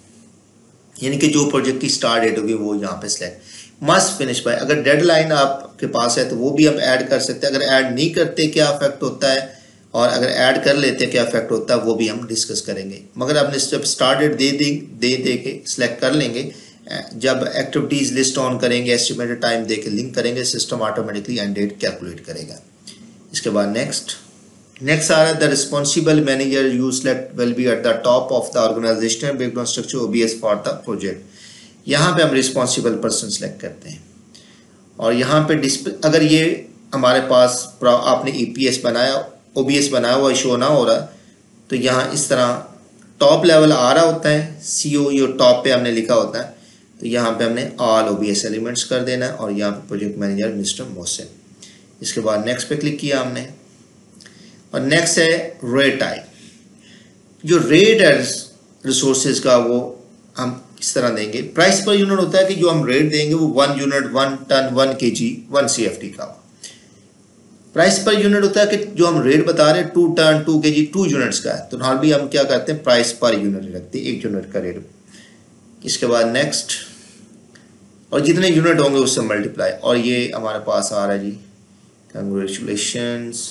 यानी कि जो प्रोजेक्ट की स्टार्ट डेट होगी वो यहाँ पे सेलेक्ट। मस्ट फिनिश बाय, अगर डेडलाइन आपके पास है तो वो भी आप ऐड कर सकते हैं। अगर ऐड नहीं करते क्या इफेक्ट होता है, और अगर ऐड कर लेते क्या इफेक्ट होता है वो भी हम डिस्कस करेंगे। मगर आपने जब स्टार्ट डेट दे के सिलेक्ट कर लेंगे, जब एक्टिविटीज लिस्ट ऑन करेंगे, एस्टिमेटेड टाइम दे के लिंक करेंगे, system automatically end date calculate करेगा। इसके बाद नेक्स्ट आ रहा है the responsible manager you select will be at the top of the organisational background structure OBS for the project. यहाँ पे हम रिस्पॉन्सिबल पर्सन सेलेक्ट करते हैं और यहाँ पे डिस्प्ले, अगर ये हमारे पास आपने ईपीएस बनाया, ओबीएस बनाया हुआ शो ना हो रहा तो यहाँ इस तरह टॉप लेवल आ रहा होता है, सीओ ये टॉप पे हमने लिखा होता है, तो यहाँ पे हमने ऑल ओबीएस एलिमेंट्स कर देना है और यहाँ पे प्रोजेक्ट मैनेजर मिस्टर मोहसिन। इसके बाद नेक्स्ट पे क्लिक किया हमने और नेक्स्ट है रेट टाइप। जो रेट है रिसोर्सेज का वो हम इस तरह देंगे। प्राइस पर यूनिट होता है कि जो हम रेट देंगे वो 1 यूनिट, 1 टन, 1 kg, 1 CFT का। प्राइस पर यूनिट होता है कि जो हम रेट बता रहे हैं 2 टन, 2 kg, 2 यूनिट्स का है, तो नॉर्मल भी हम क्या करते हैं प्राइस पर यूनिट रखते हैं, 1 यूनिट का रेट। इसके बाद नेक्स्ट, और जितने यूनिट होंगे उससे मल्टीप्लाई, और ये हमारे पास आ रहा है जी कंग्रेचुलेशंस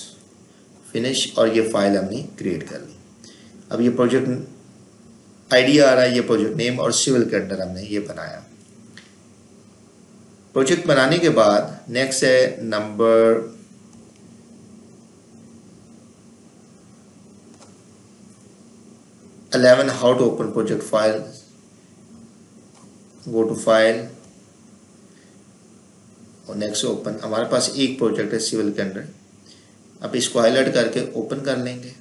फिनिश, और ये फाइल हमने क्रिएट कर ली। अब ये प्रोजेक्ट आईडिया आ रहा है, ये प्रोजेक्ट नेम, और सिविल के अंडर हमने ये बनाया। प्रोजेक्ट बनाने के बाद नेक्स्ट है number 11 how to open project file. Go to file और नेक्स्ट ओपन। हमारे पास एक प्रोजेक्ट है सिविल के अंडर, अब इसको हाईलाइट करके ओपन कर लेंगे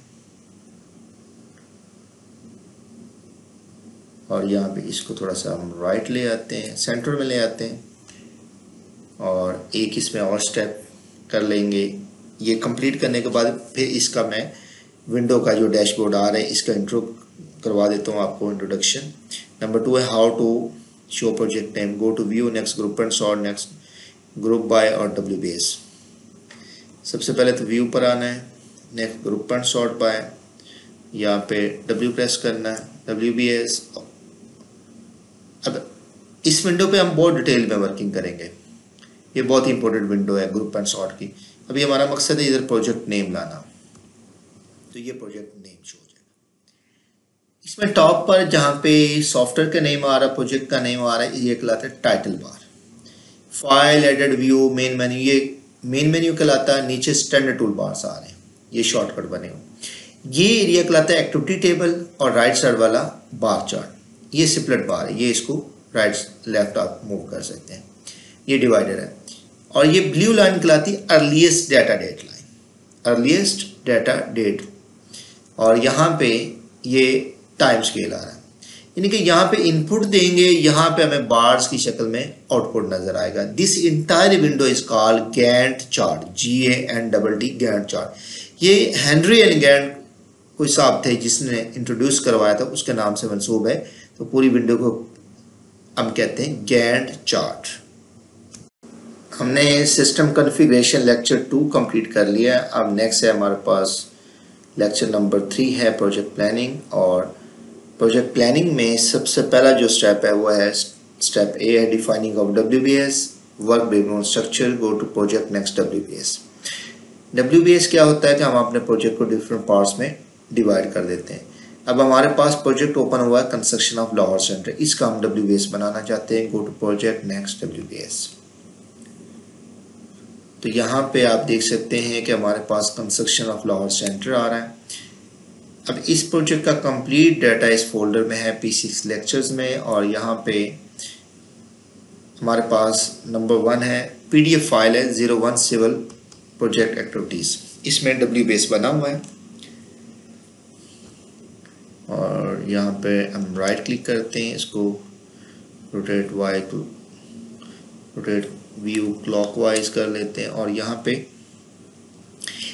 और यहाँ पे इसको थोड़ा सा हम राइट ले आते हैं, सेंटर में ले आते हैं और एक इसमें और स्टेप कर लेंगे। ये कंप्लीट करने के बाद फिर इसका मैं विंडो का जो डैशबोर्ड आ रहा है इसका इंट्रो करवा देता हूँ आपको, इंट्रोडक्शन। नंबर 2 है how to show project name. Go to view, next group and sort, next group by और WBS। सबसे पहले तो व्यू पर आना है, next group and sort by, यहाँ पे W प्रेस करना है, WBS। अब इस विंडो पे हम बहुत डिटेल में वर्किंग करेंगे, ये बहुत ही इंपॉर्टेंट विंडो है ग्रुप एंड सॉर्ट की। अभी हमारा मकसद है इधर प्रोजेक्ट नेम लाना, तो ये प्रोजेक्ट नेम शो हो जाएगा। इसमें टॉप पर जहाँ पे सॉफ्टवेयर का नेम आ रहा है, प्रोजेक्ट का नेम आ रहा है, ये कहलाता है title bar. File, edit, view, main menu, ये मेन मेन्यू कहलाता है। नीचे स्टैंडर्ड टूल बार्स आ रहे हैं, ये शॉर्टकट बने हुए। ये एरिया कहलाता है एक्टिविटी टेबल, और राइट साइड वाला बार चार्ट, ये स्प्लिट बार है, ये इसको राइट लेफ्ट आप मूव कर सकते हैं, ये डिवाइडर है। और ये ब्लू लाइन कहलाती है earliest data date line, earliest data date. और यहाँ पे ये टाइम स्केल आ रहा है, यानी कि यहाँ पे इनपुट देंगे, यहाँ पे हमें बार्स की शक्ल में आउटपुट नजर आएगा। This entire window is called Gantt chart, GANTT, Gantt chart. ये हेनरी एंड गैंट कोई साहब थे जिसने इंट्रोड्यूस करवाया था, उसके नाम से मंसूब है। तो पूरी विंडो को हम कहते हैं गैंट चार्ट। हमने सिस्टम कॉन्फ़िगरेशन लेक्चर 2 कंप्लीट कर लिया है। अब नेक्स्ट है हमारे पास लेक्चर नंबर 3 है प्रोजेक्ट प्लानिंग। और प्रोजेक्ट प्लानिंग में सबसे पहला जो स्टेप है वो है स्टेप ए है defining of WBS, work breakdown structure, go to project next WBS। WBS क्या होता है कि हम अपने प्रोजेक्ट को डिफरेंट पार्ट्स में डिवाइड कर देते हैं। अब हमारे पास प्रोजेक्ट ओपन हुआ है कंस्ट्रक्शन ऑफ लाहौर सेंटर, इसका हम WBS बनाना चाहते हैं। Go to project next WBS। तो यहाँ पे आप देख सकते हैं कि हमारे पास कंस्ट्रक्शन ऑफ लाहौर सेंटर आ रहा है। अब इस प्रोजेक्ट का कंप्लीट डाटा इस फोल्डर में है P6 लेक्चर्स में। और यहाँ पे हमारे पास नंबर 1 है PDF फाइल है 01 सिविल प्रोजेक्ट एक्टिविटीज़, इसमें WBS बना हुआ है। और यहाँ पे हम राइट क्लिक करते हैं, इसको rotate Y to rotate view clockwise कर लेते हैं। और यहाँ पे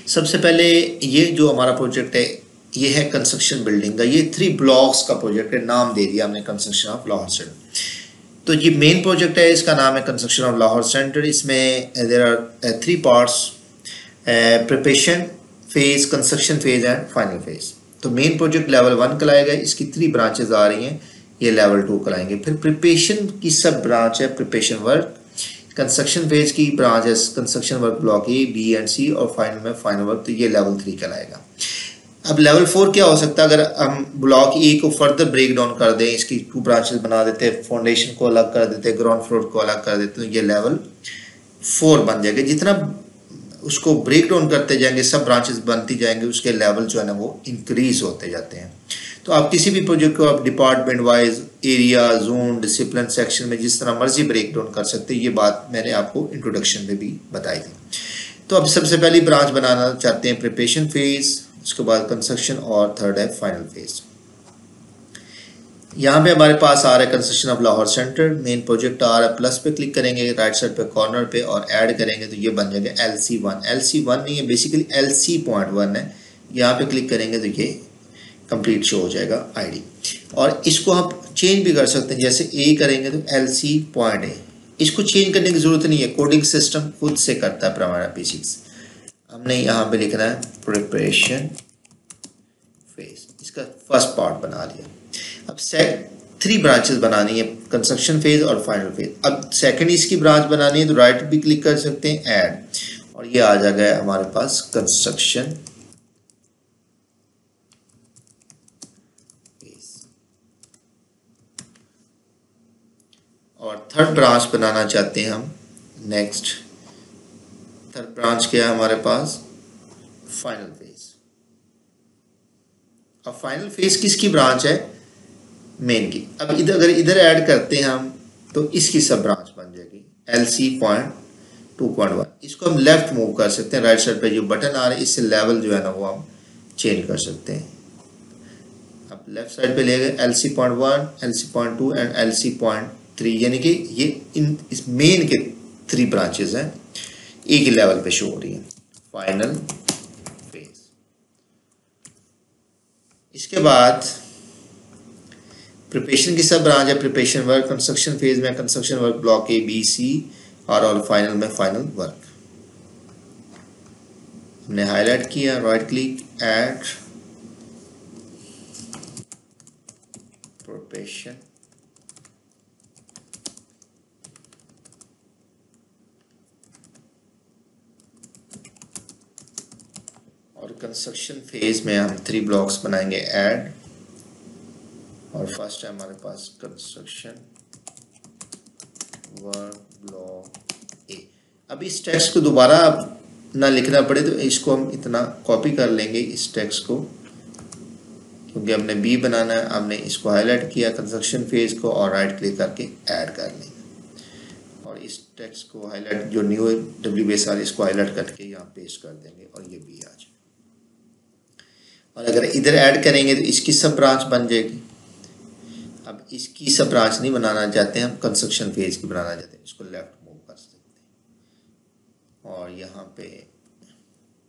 सबसे पहले ये जो हमारा प्रोजेक्ट है ये है कंस्ट्रक्शन बिल्डिंग का। ये 3 ब्लॉक्स का प्रोजेक्ट है, नाम दे दिया हमने कंस्ट्रक्शन ऑफ लाहौर सेंटर। तो ये मेन प्रोजेक्ट है, इसका नाम है कंस्ट्रक्शन ऑफ लाहौर सेंटर। इसमें there are 3 parts, preparation phase, construction phase and final phase. तो मेन प्रोजेक्ट लेवल 1 कहलाएगा, इसकी 3 ब्रांचेज आ रही हैं, ये लेवल 2 कहलाएंगे। फिर प्रिपरेशन की सब ब्रांच है प्रिपरेशन वर्क, कंस्ट्रक्शन फेज की ब्रांच है construction work block A, B and C, और फाइनल में फाइनल वर्क, तो ये लेवल 3 कहलाएगा। अब लेवल 4 क्या हो सकता है, अगर हम ब्लॉक A को फर्दर ब्रेक डाउन कर दें, इसकी 2 ब्रांचेस बना देते हैं, फाउंडेशन को अलग कर देते हैं, ग्राउंड फ्लोर को अलग कर देते हैं, तो ये लेवल 4 बन जाएगा। जितना उसको ब्रेक डाउन करते जाएंगे, सब ब्रांचेस बनती जाएंगे, उसके लेवल जो है ना वो इंक्रीज होते जाते हैं। तो आप किसी भी प्रोजेक्ट को आप department wise, area, zone, discipline, section में जिस तरह मर्जी ब्रेक डाउन कर सकते हैं। ये बात मैंने आपको इंट्रोडक्शन में भी बताई थी। तो अब सबसे पहली ब्रांच बनाना चाहते हैं प्रिपरेशन फेज, उसके बाद कंस्ट्रक्शन, और थर्ड है फाइनल फेज। यहाँ पे हमारे पास आ रहा है construction of Lahore centre, main project आ रहा है। प्लस पे क्लिक करेंगे राइट साइड पे कॉर्नर पे और ऐड करेंगे तो ये बन जाएगा LC1। LC1 नहीं है, बेसिकली LC.1 है। यहाँ पे क्लिक करेंगे तो ये कंप्लीट शो हो जाएगा ID। और इसको आप चेंज भी कर सकते हैं, जैसे A करेंगे तो LC.A। इसको चेंज करने की जरूरत नहीं है, कोडिंग सिस्टम खुद से करता है प्राइमरी P6। हमने यहाँ पे लिखना है प्रिपरेशन फेज, इसका फर्स्ट पार्ट बना लिया। अब 3 ब्रांचेस बनानी है, कंस्ट्रक्शन फेज और फाइनल फेज। अब सेकंड इसकी ब्रांच बनानी है तो राइट भी क्लिक कर सकते हैं, ऐड, और ये आ जाएगा हमारे पास कंस्ट्रक्शन फेज। और थर्ड ब्रांच बनाना चाहते हैं हम, नेक्स्ट थर्ड ब्रांच क्या है हमारे पास, फाइनल फेज। अब फाइनल फेज किसकी ब्रांच है, मेन की। अब इधर अगर इधर ऐड करते हैं हम तो इसकी सब ब्रांच बन जाएगी LC.2.1। इसको हम लेफ्ट मूव कर सकते हैं, राइट साइड पे जो बटन आ रहा है इससे लेवल जो है ना वो हम चेंज कर सकते हैं। अब लेफ्ट साइड पे ले गए LC.1, LC.2 एंड LC.3, यानी कि ये इस मेन के 3 ब्रांचेस हैं, एक ही लेवल पे शो हो रही है। Final phase. इसके बाद प्रिपरेशन की सब ब्रांच है प्रिपरेशन वर्क, कंस्ट्रक्शन फेज में construction work block A, B, C, और फाइनल में फाइनल वर्क। हमने हाईलाइट किया, राइट क्लिक, ऐड प्रिपरेशन, और कंस्ट्रक्शन फेज में हम 3 ब्लॉक्स बनाएंगे, ऐड, और फर्स्ट है हमारे पास कंस्ट्रक्शन वर्क ब्लॉक A। अब इस टेक्स्ट को दोबारा ना लिखना पड़े तो इसको हम इतना कॉपी कर लेंगे इस टेक्स्ट को, क्योंकि हमने B बनाना है। हमने इसको हाईलाइट किया कंस्ट्रक्शन फेज को और राइट क्लिक करके ऐड कर लेंगे, और इस टेक्स्ट को हाईलाइट जो न्यू WBS आ इसको हाईलाइट करके यहाँ पेस्ट कर देंगे और ये B आ जाए। और अगर इधर ऐड करेंगे तो इसकी सब ब्रांच बन जाएगी। अब इसकी सब ब्रांच नहीं बनाना चाहते हैं हम, कंस्ट्रक्शन फेज की बनाना चाहते हैं, इसको लेफ्ट मूव कर सकते हैं और यहाँ पे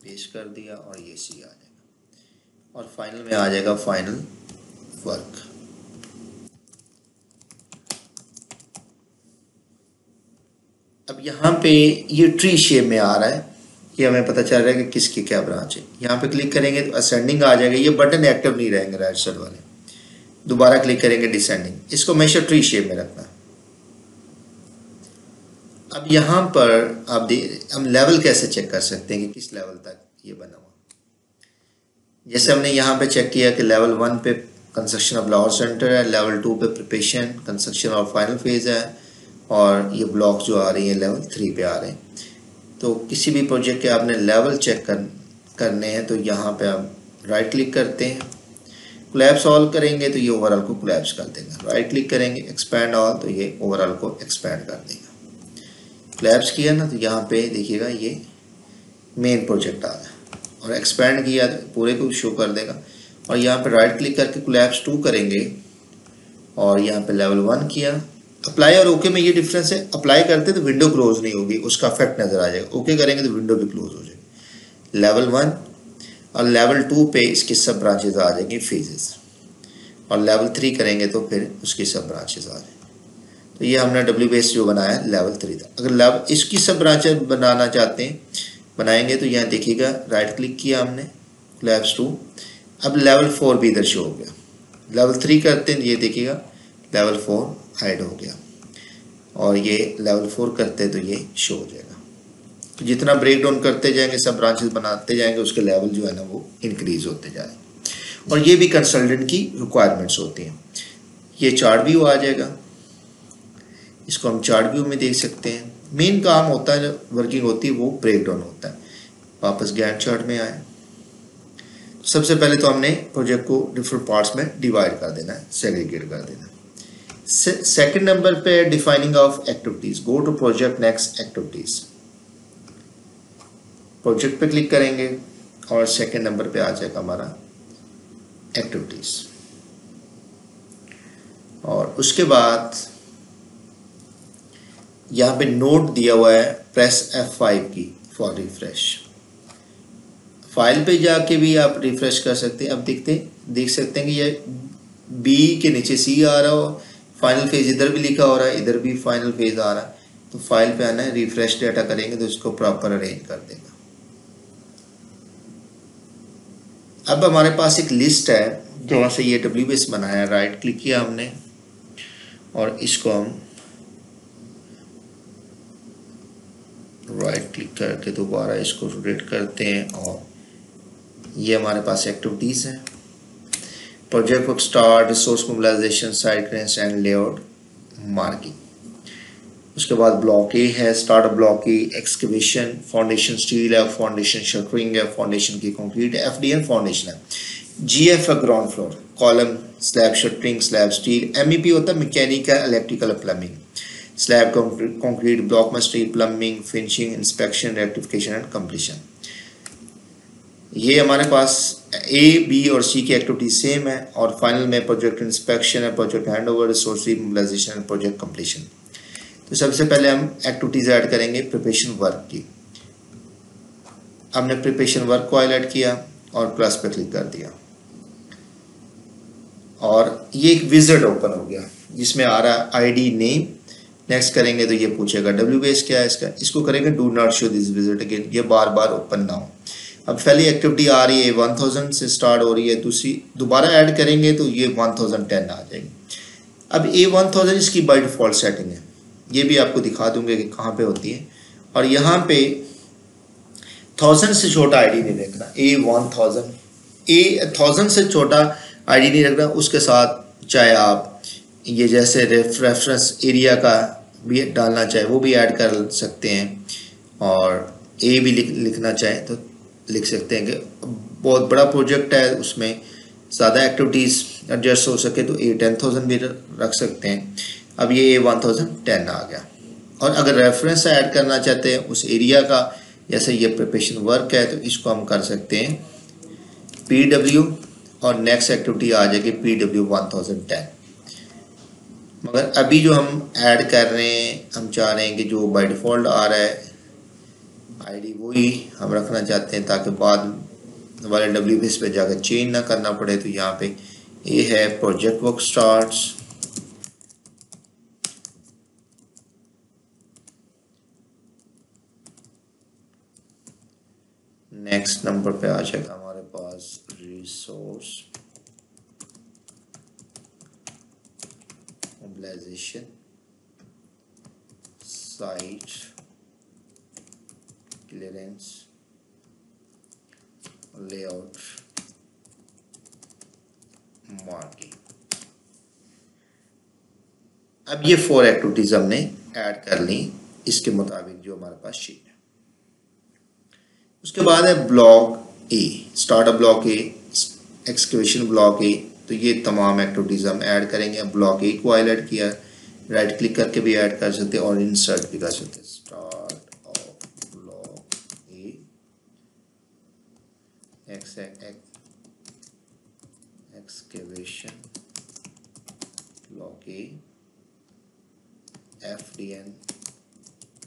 पेस्ट कर दिया और ये C आ जाएगा। और फाइनल में आ जाएगा फाइनल वर्क। अब यहाँ पे ये ट्री शेप में आ रहा है, ये हमें पता चल रहा है कि किसकी क्या ब्रांच है। यहाँ पे क्लिक करेंगे तो असेंडिंग आ जाएगा, ये बटन एक्टिव नहीं रहेंगे राइट साइड वाले। दोबारा क्लिक करेंगे डिसेंडिंग, इसको हमेशा ट्री शेप में रखना। अब यहाँ पर आप हम लेवल कैसे चेक कर सकते हैं कि किस लेवल तक ये बना हुआ। जैसे हमने यहाँ पे चेक किया कि लेवल 1 पे कंस्ट्रक्शन ऑफ लाहौर सेंटर है, लेवल 2 पे preparation construction of final phase है, और ये ब्लॉक जो आ रही है लेवल 3 पे आ रहे हैं। तो किसी भी प्रोजेक्ट के आपने लेवल चेक करने हैं तो यहाँ पे आप राइट क्लिक करते हैं, कोलैप्स ऑल करेंगे तो ये ओवरऑल को कोलैप्स कर देगा। राइट क्लिक करेंगे एक्सपैंड ऑल तो ये ओवरऑल को एक्सपैंड कर देगा। कोलैप्स किया ना तो यहाँ पे देखिएगा ये मेन प्रोजेक्ट आ गया, और एक्सपैंड किया तो पूरे को शो कर देगा। और यहाँ पे राइट क्लिक करके कोलैप्स 2 करेंगे और यहाँ पे लेवल 1 किया। अप्लाई और ओके में ये डिफरेंस है, अप्लाई करते तो विंडो क्लोज नहीं होगी, उसका इफेक्ट नजर आ जाएगा। ओके करेंगे तो विंडो भी क्लोज हो जाएगी। लेवल 1 और लेवल 2 पे इसकी सब ब्रांचेज आ जाएंगी फेजेस, और लेवल 3 करेंगे तो फिर उसकी सब ब्रांचेज आ जाएंगी। तो ये हमने WBS जो बनाया लेवल 3 था। अगर लेवल इसकी सब ब्रांचेज बनाना चाहते हैं बनाएंगे तो यहाँ देखिएगा राइट क्लिक किया हमने, कोलैप्स 2। अब लेवल 4 भी इधर शो हो गया। लेवल 3 करते हैं, ये देखिएगा लेवल 4 ऐड हो गया, और ये लेवल 4 करते हैं तो ये शो हो जाएगा। तो जितना ब्रेक डाउन करते जाएंगे, सब ब्रांचेस बनाते जाएंगे, उसके लेवल जो है ना वो इंक्रीज होते जाएंगे। और ये भी कंसल्टेंट की रिक्वायरमेंट्स होती हैं। ये चार्ट व्यू आ जाएगा, इसको हम चार्ट व्यू में देख सकते हैं। मेन काम होता है, वर्किंग होती है, वो ब्रेक डाउन होता है। वापस गैंट चार्ट में आए, सबसे पहले तो हमने प्रोजेक्ट को डिफरेंट पार्ट्स में डिवाइड कर देना है, सेग्रीगेट कर देना है। सेकंड नंबर पे defining of activities, go to project next activities. Project पे क्लिक करेंगे और सेकंड नंबर पे आ जाएगा हमारा एक्टिविटीज, और उसके बाद यहाँ पे नोट दिया हुआ है प्रेस F5 की फॉर रिफ्रेश। फाइल पे जाके भी आप रिफ्रेश कर सकते हैं। अब देख सकते हैं कि ये B के नीचे C आ रहा हो, फाइनल फेज इधर भी लिखा हो रहा है, इधर भी फाइनल फेज आ रहा है। तो फाइल पे आना है, रिफ्रेश डाटा करेंगे तो इसको प्रॉपर अरेंज कर देगा। अब हमारे पास एक लिस्ट है जहाँ से ये WBS बनाया। राइट क्लिक किया हमने और इसको हम राइट क्लिक करके दोबारा इसको रोटेट करते हैं, और ये हमारे पास एक्टिविटीज़ है। Project work start, resource mobilisation, site clearance and layout marking. उसके बाद ब्लॉक ए है, start block A, excavation, foundation steel है, फाउंडेशन शटरिंग है, फाउंडेशन की कंक्रीट है, FDN फाउंडेशन है, GF है ground floor, column, slab shuttering, slab steel, MEP होता है mechanical, electrical, plumbing, slab concrete, block masonry, plumbing, finishing, inspection, rectification and completion. ये हमारे पास A, B और C की एक्टिविटी सेम है, और फाइनल में प्रोजेक्ट इंस्पेक्शन है, project handover, resource mobilisation and project completion. तो सबसे पहले हम एक्टिविटीज ऐड करेंगे प्रिपरेशन वर्क की। हमने प्रिपरेशन वर्क को हाईलाइट किया और प्लस पे क्लिक कर दिया, और ये एक विजिट ओपन हो गया जिसमें आ रहा है ID नेम। नेक्स्ट करेंगे तो ये पूछेगा WBS क्या है इसका, इसको करेंगे do not show this visit again, ये बार बार ओपन ना हो। अब पहली एक्टिविटी आ रही है 1000 से स्टार्ट हो रही है, दूसरी दोबारा ऐड करेंगे तो ये 1010 आ जाएगी। अब A1000 इसकी बाय डिफॉल्ट सेटिंग है, ये भी आपको दिखा दूंगे कि कहाँ पे होती है। और यहाँ पे 1000 से छोटा ID नहीं रखना, A1000 से छोटा ID नहीं रखना। उसके साथ चाहे आप ये जैसे रेफरेंस एरिया का भी डालना चाहे वो भी ऐड कर सकते हैं, और A भी लिखना चाहे तो लिख सकते हैं। कि बहुत बड़ा प्रोजेक्ट है, उसमें ज़्यादा एक्टिविटीज़ एडजस्ट हो सके तो A10000 भी रख सकते हैं। अब ये A1010 आ गया। और अगर रेफरेंस ऐड करना चाहते हैं उस एरिया का, जैसे ये प्रिपरेशन वर्क है, तो इसको हम कर सकते हैं PW, और नेक्स्ट एक्टिविटी आ जाएगी PW 1010। मगर अभी जो हम ऐड कर रहे हैं, हम चाह रहे हैं कि जो बाय डिफ़ॉल्ट आ रहा है ID वही हम रखना चाहते हैं, ताकि बाद वाले डब्ल्यू बेस पे जाकर चेंज ना करना पड़े, तो यहाँ पे ये है project work starts. Next number पे आ जाएगा हमारे पास resource mobilisation, site clearance, layout, marking. अब ये 4 एक्टिविटीज हमने ऐड कर ली इसके मुताबिक जो हमारे पास शीट है। उसके बाद है ब्लॉक ए, स्टार्टअप ब्लॉक ए, एक्सकवेशन ब्लॉक ए। तो ये तमाम एक्टिविटीज हम ऐड करेंगे। ब्लॉक ए को हाईलाइट किया, राइट क्लिक करके भी ऐड कर सकते हैं और इंसर्ट भी कर सकते हैं। Start of block A, excavation block A, FDN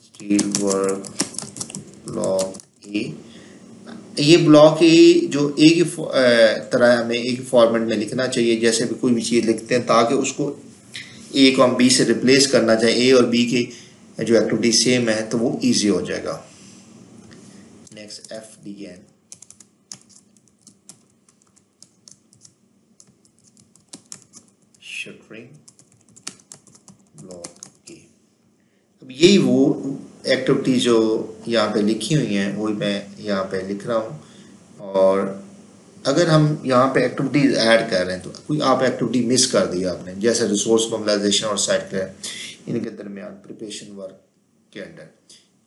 steel work block ए। ये ब्लॉक ए जो ए की तरह हमें एक फॉर्मेट में लिखना चाहिए, जैसे भी कोई भी चीज़ लिखते हैं ताकि उसको ए को हम बी से रिप्लेस करना चाहें, ए और बी की जो एक्टिविटी सेम है तो वो इजी हो जाएगा। नेक्स्ट FDN शटरिंग ब्लॉक ए। अब यही वो एक्टिविटी जो यहाँ पे लिखी हुई हैं वही मैं यहाँ पे लिख रहा हूँ। और अगर हम यहाँ पे एक्टिविटीज ऐड कर रहे हैं तो कोई आप एक्टिविटी मिस कर दी आपने, जैसे रिसोर्स मोबिलाइजेशन और साइट क्लियर, इनके दरमियान प्रिपरेशन वर्क के अंडर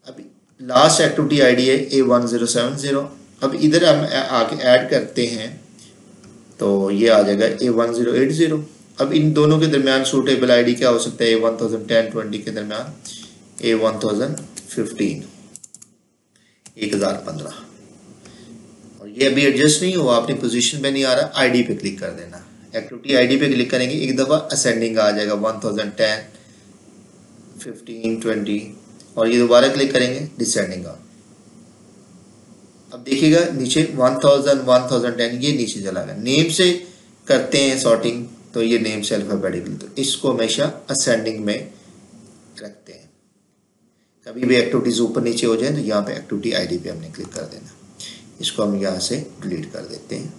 अभी लास्ट एक्टिविटी आईडी है A1070। अब इधर हम आके ऐड करते हैं तो ये आ जाएगा A1080। अब इन दोनों के दरमियान सूटेबल आईडी क्या हो सकता है? A1010-20 के दरमियान A1015 1015। और ये अभी एडजस्ट नहीं हुआ, अपनी पोजीशन पे नहीं आ रहा, आईडी पे क्लिक कर देना। एक्टिविटी आईडी पे क्लिक करेंगे, एक दफ़ा असेंडिंग आ जाएगा 1010, 15, 20 और ये दोबारा क्लिक करेंगे डिसेंडिंग आ। अब देखिएगा नीचे 1000, 1010 ये नीचे चला गया। नेम से करते हैं सॉर्टिंग तो ये नेम से अल्फाबेटिकल, तो इसको हमेशा असेंडिंग में रखते हैं। कभी भी एक्टिविटीज ऊपर नीचे हो जाए तो यहाँ पे एक्टिविटी आईडी पे हमने क्लिक कर देना। इसको हम यहाँ से डिलीट कर देते हैं।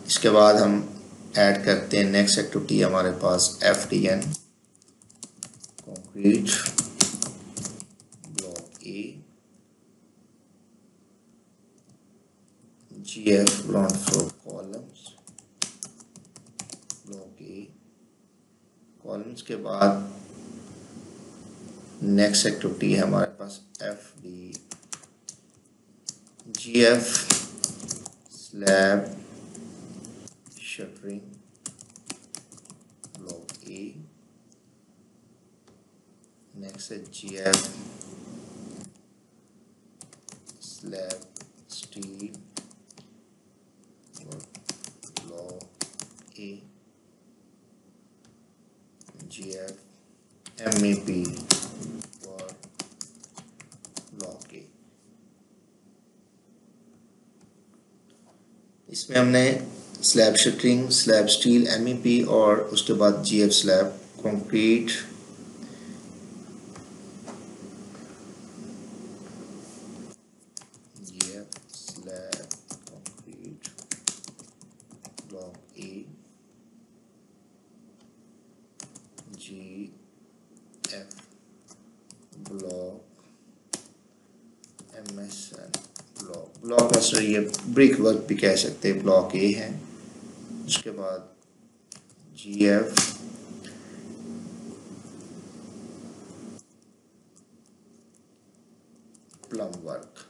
इसके बाद हम ऐड करते हैं नेक्स्ट एक्टिविटी हमारे पास FDN कंक्रीट ब्लॉक ए, GF ground floor columns block ए। कॉलम्स के बाद नेक्स्ट एक्टिविटी है हमारे पास GF स्लैब शटरिंग ब्लॉक ए। नेक्स्ट है GF स्लैब स्टील ब्लॉक ए, GF MEP ब्लॉक ए। इसमें हमने slab shuttering, slab steel, MEP और उसके बाद GF स्लैब कंक्रीट ब्लॉक ए, GF block MSN block master, ये ब्रिक वर्क भी कह सकते हैं, ब्लॉक ए है। उसके बाद GF प्लम वर्क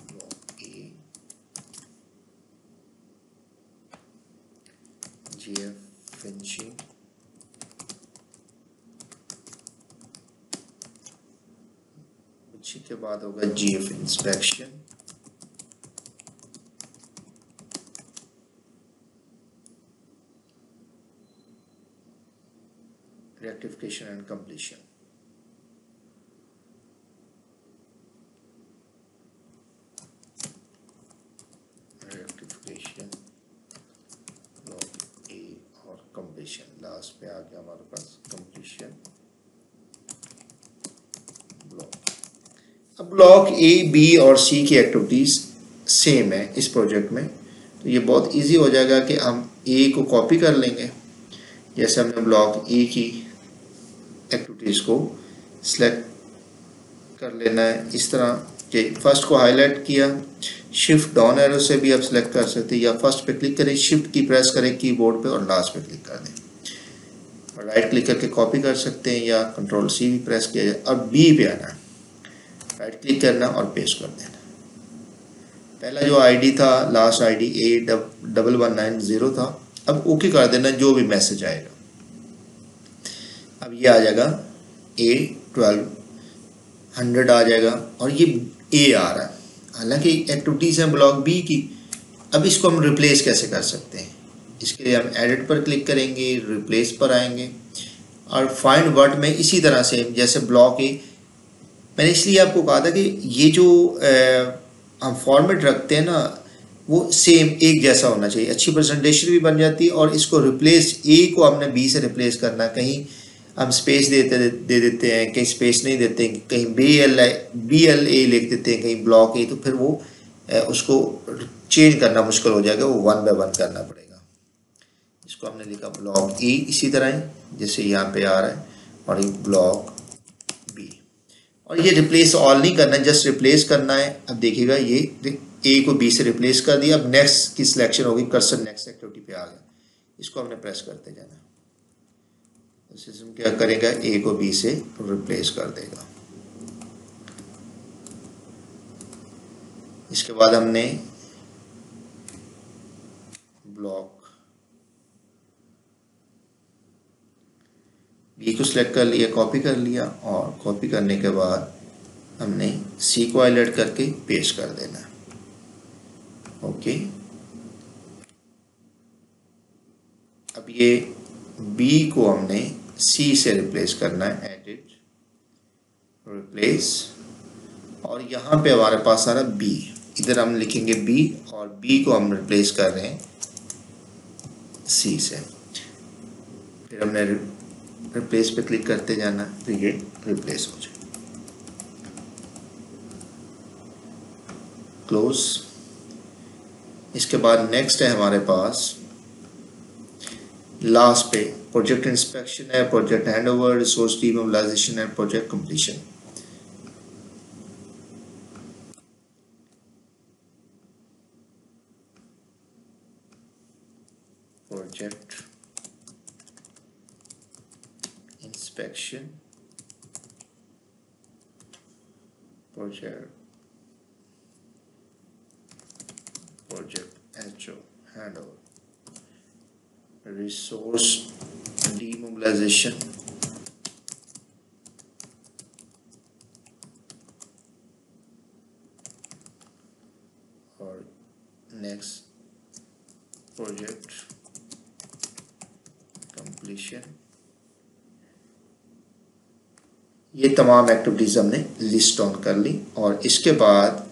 ब्लॉक ए, GF फिनिशिंग, उसी के बाद होगा GF inspection, rectification and completion. Rectification, block A और completion. लास्ट पे आ गया हमारे पास completion ब्लॉक. अब ब्लॉक ए, बी और सी की एक्टिविटीज सेम है इस प्रोजेक्ट में, तो ये बहुत इजी हो जाएगा कि हम ए को कॉपी कर लेंगे. जैसे हमने ब्लॉक ए की एक्टिविटीज को सिलेक्ट कर लेना है इस तरह कि फर्स्ट को हाईलाइट किया, शिफ्ट डाउन एरो से भी आप सिलेक्ट कर सकते हैं, या फर्स्ट पे क्लिक करें, शिफ्ट की प्रेस करें कीबोर्ड पे और लास्ट पे क्लिक कर दें. राइट क्लिक करके कॉपी कर सकते हैं या कंट्रोल सी भी प्रेस किया जाए. अब बी पे आना है, राइट क्लिक करना और पेस्ट कर देना. पहला जो आईडी था, लास्ट आईडी 81190 था, अब ओके कर देना जो भी मैसेज आएगा. अब ये आ जाएगा A1200 आ जाएगा और ये ए आ रहा है. हालांकि एक्टिविटीज है ब्लॉक बी की. अब इसको हम रिप्लेस कैसे कर सकते हैं, इसके लिए हम एडिट पर क्लिक करेंगे, रिप्लेस पर आएंगे और फाइंड वर्ड में इसी तरह से जैसे ब्लॉक ए, मैंने इसलिए आपको कहा था कि ये जो हम फॉर्मेट रखते हैं ना वो सेम एक जैसा होना चाहिए, अच्छी प्रेजेंटेशन भी बन जाती है. और इसको रिप्लेस ए को हमने बी से रिप्लेस करना, कहीं हम स्पेस दे देते हैं, कहीं स्पेस नहीं देते हैं, कहीं BLA लिख देते हैं, कहीं ब्लॉक ए, तो फिर वो उसको चेंज करना मुश्किल हो जाएगा, वो 1 बाय 1 करना पड़ेगा. इसको हमने लिखा ब्लॉक ए इसी तरह जैसे यहाँ पे आ रहा है, और ये ब्लॉक बी. और ये रिप्लेस ऑल नहीं करना, जस्ट रिप्लेस करना है. अब देखिएगा ये ए को बी से रिप्लेस कर दिया. अब नेक्स्ट की सिलेक्शन होगी, कर्सर नेक्स्ट एक्टिविटी पे आ गया, इसको हमने प्रेस करते जाना. तो सिस्टम क्या करेगा, ए को बी से रिप्लेस कर देगा. इसके बाद हमने ब्लॉक बी को सिलेक्ट कर लिया, कॉपी कर लिया, और कॉपी करने के बाद हमने सी को हाईलाइट करके पेस्ट कर देना है. ओके. अब ये बी को हमने सी से रिप्लेस करना है, एडिट, रिप्लेस, और यहाँ पे हमारे पास आ रहा बी. इधर हम लिखेंगे बी और बी को हम रिप्लेस कर रहे हैं सी से. फिर हमने रिप्लेस पे क्लिक करते जाना, तो ये रिप्लेस हो जाए. क्लोज. इसके बाद नेक्स्ट है हमारे पास लास्ट पे प्रोजेक्ट इंस्पेक्शन है, प्रोजेक्ट हैंडओवर, रिसोर्स डीमोबिलाइजेशन है, project completion. Project inspection, project HO handover, resource डीमोबिलाइजेशन, और नेक्स्ट प्रोजेक्ट कंप्लीशन. ये तमाम एक्टिविटीज हमने लिस्ट ऑन कर ली. और इसके बाद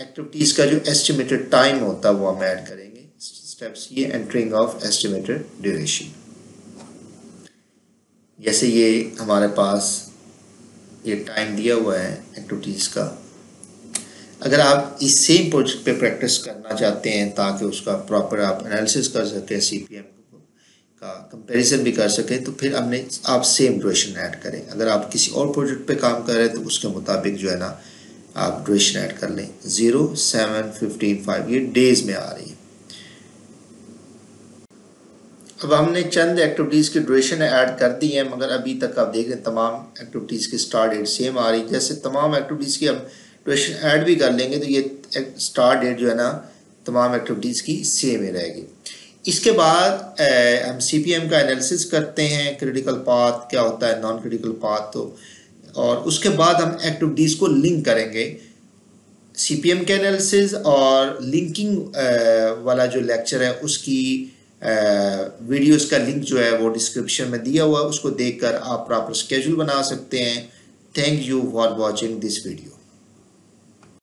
एक्टिविटीज का जो एस्टिमेटेड टाइम होता है वो हम ऐड करेंगे. स्टेप्स ये एंटरिंग ऑफ एस्टिमेटेड ड्यूरेशन. जैसे ये हमारे पास ये टाइम दिया हुआ है एक्टिविटीज का. अगर आप इस सेम प्रोजेक्ट पे प्रैक्टिस करना चाहते हैं ताकि उसका प्रॉपर आप एनालिसिस कर सकें, CPM का कंपैरिजन भी कर सकें, तो फिर हमने आप सेम ड्यूरेशन ऐड करें. अगर आप किसी और प्रोजेक्ट पे काम कर रहे हैं तो उसके मुताबिक जो है ना आप ड्यूरेशन ऐड कर लें. 0, 7, 15, 5 ये डेज में आ रही है. अब हमने चंद एक्टिविटीज़ की ड्यूरेशन ऐड कर दी है, मगर अभी तक आप देख रहे हैं तमाम एक्टिविटीज़ की स्टार्ट डेट सेम आ रही है. जैसे तमाम एक्टिविटीज़ की हम ड्यूरेशन ऐड भी कर लेंगे तो ये स्टार्ट डेट जो है ना तमाम एक्टिविटीज़ की सेम ही रहेगी. इसके बाद हम CPM का एनालिसिस करते हैं, क्रिटिकल पाथ क्या होता है, नॉन क्रिटिकल पाथ, तो और उसके बाद हम एक्टिविटीज़ को लिंक करेंगे. CPM के एनालिसिस और लिंकिंग वाला जो लेक्चर है उसकी वीडियोस का लिंक जो है वो डिस्क्रिप्शन में दिया हुआ है, उसको देखकर आप प्रॉपर स्केड्यूल बना सकते हैं। Thank you for watching this video.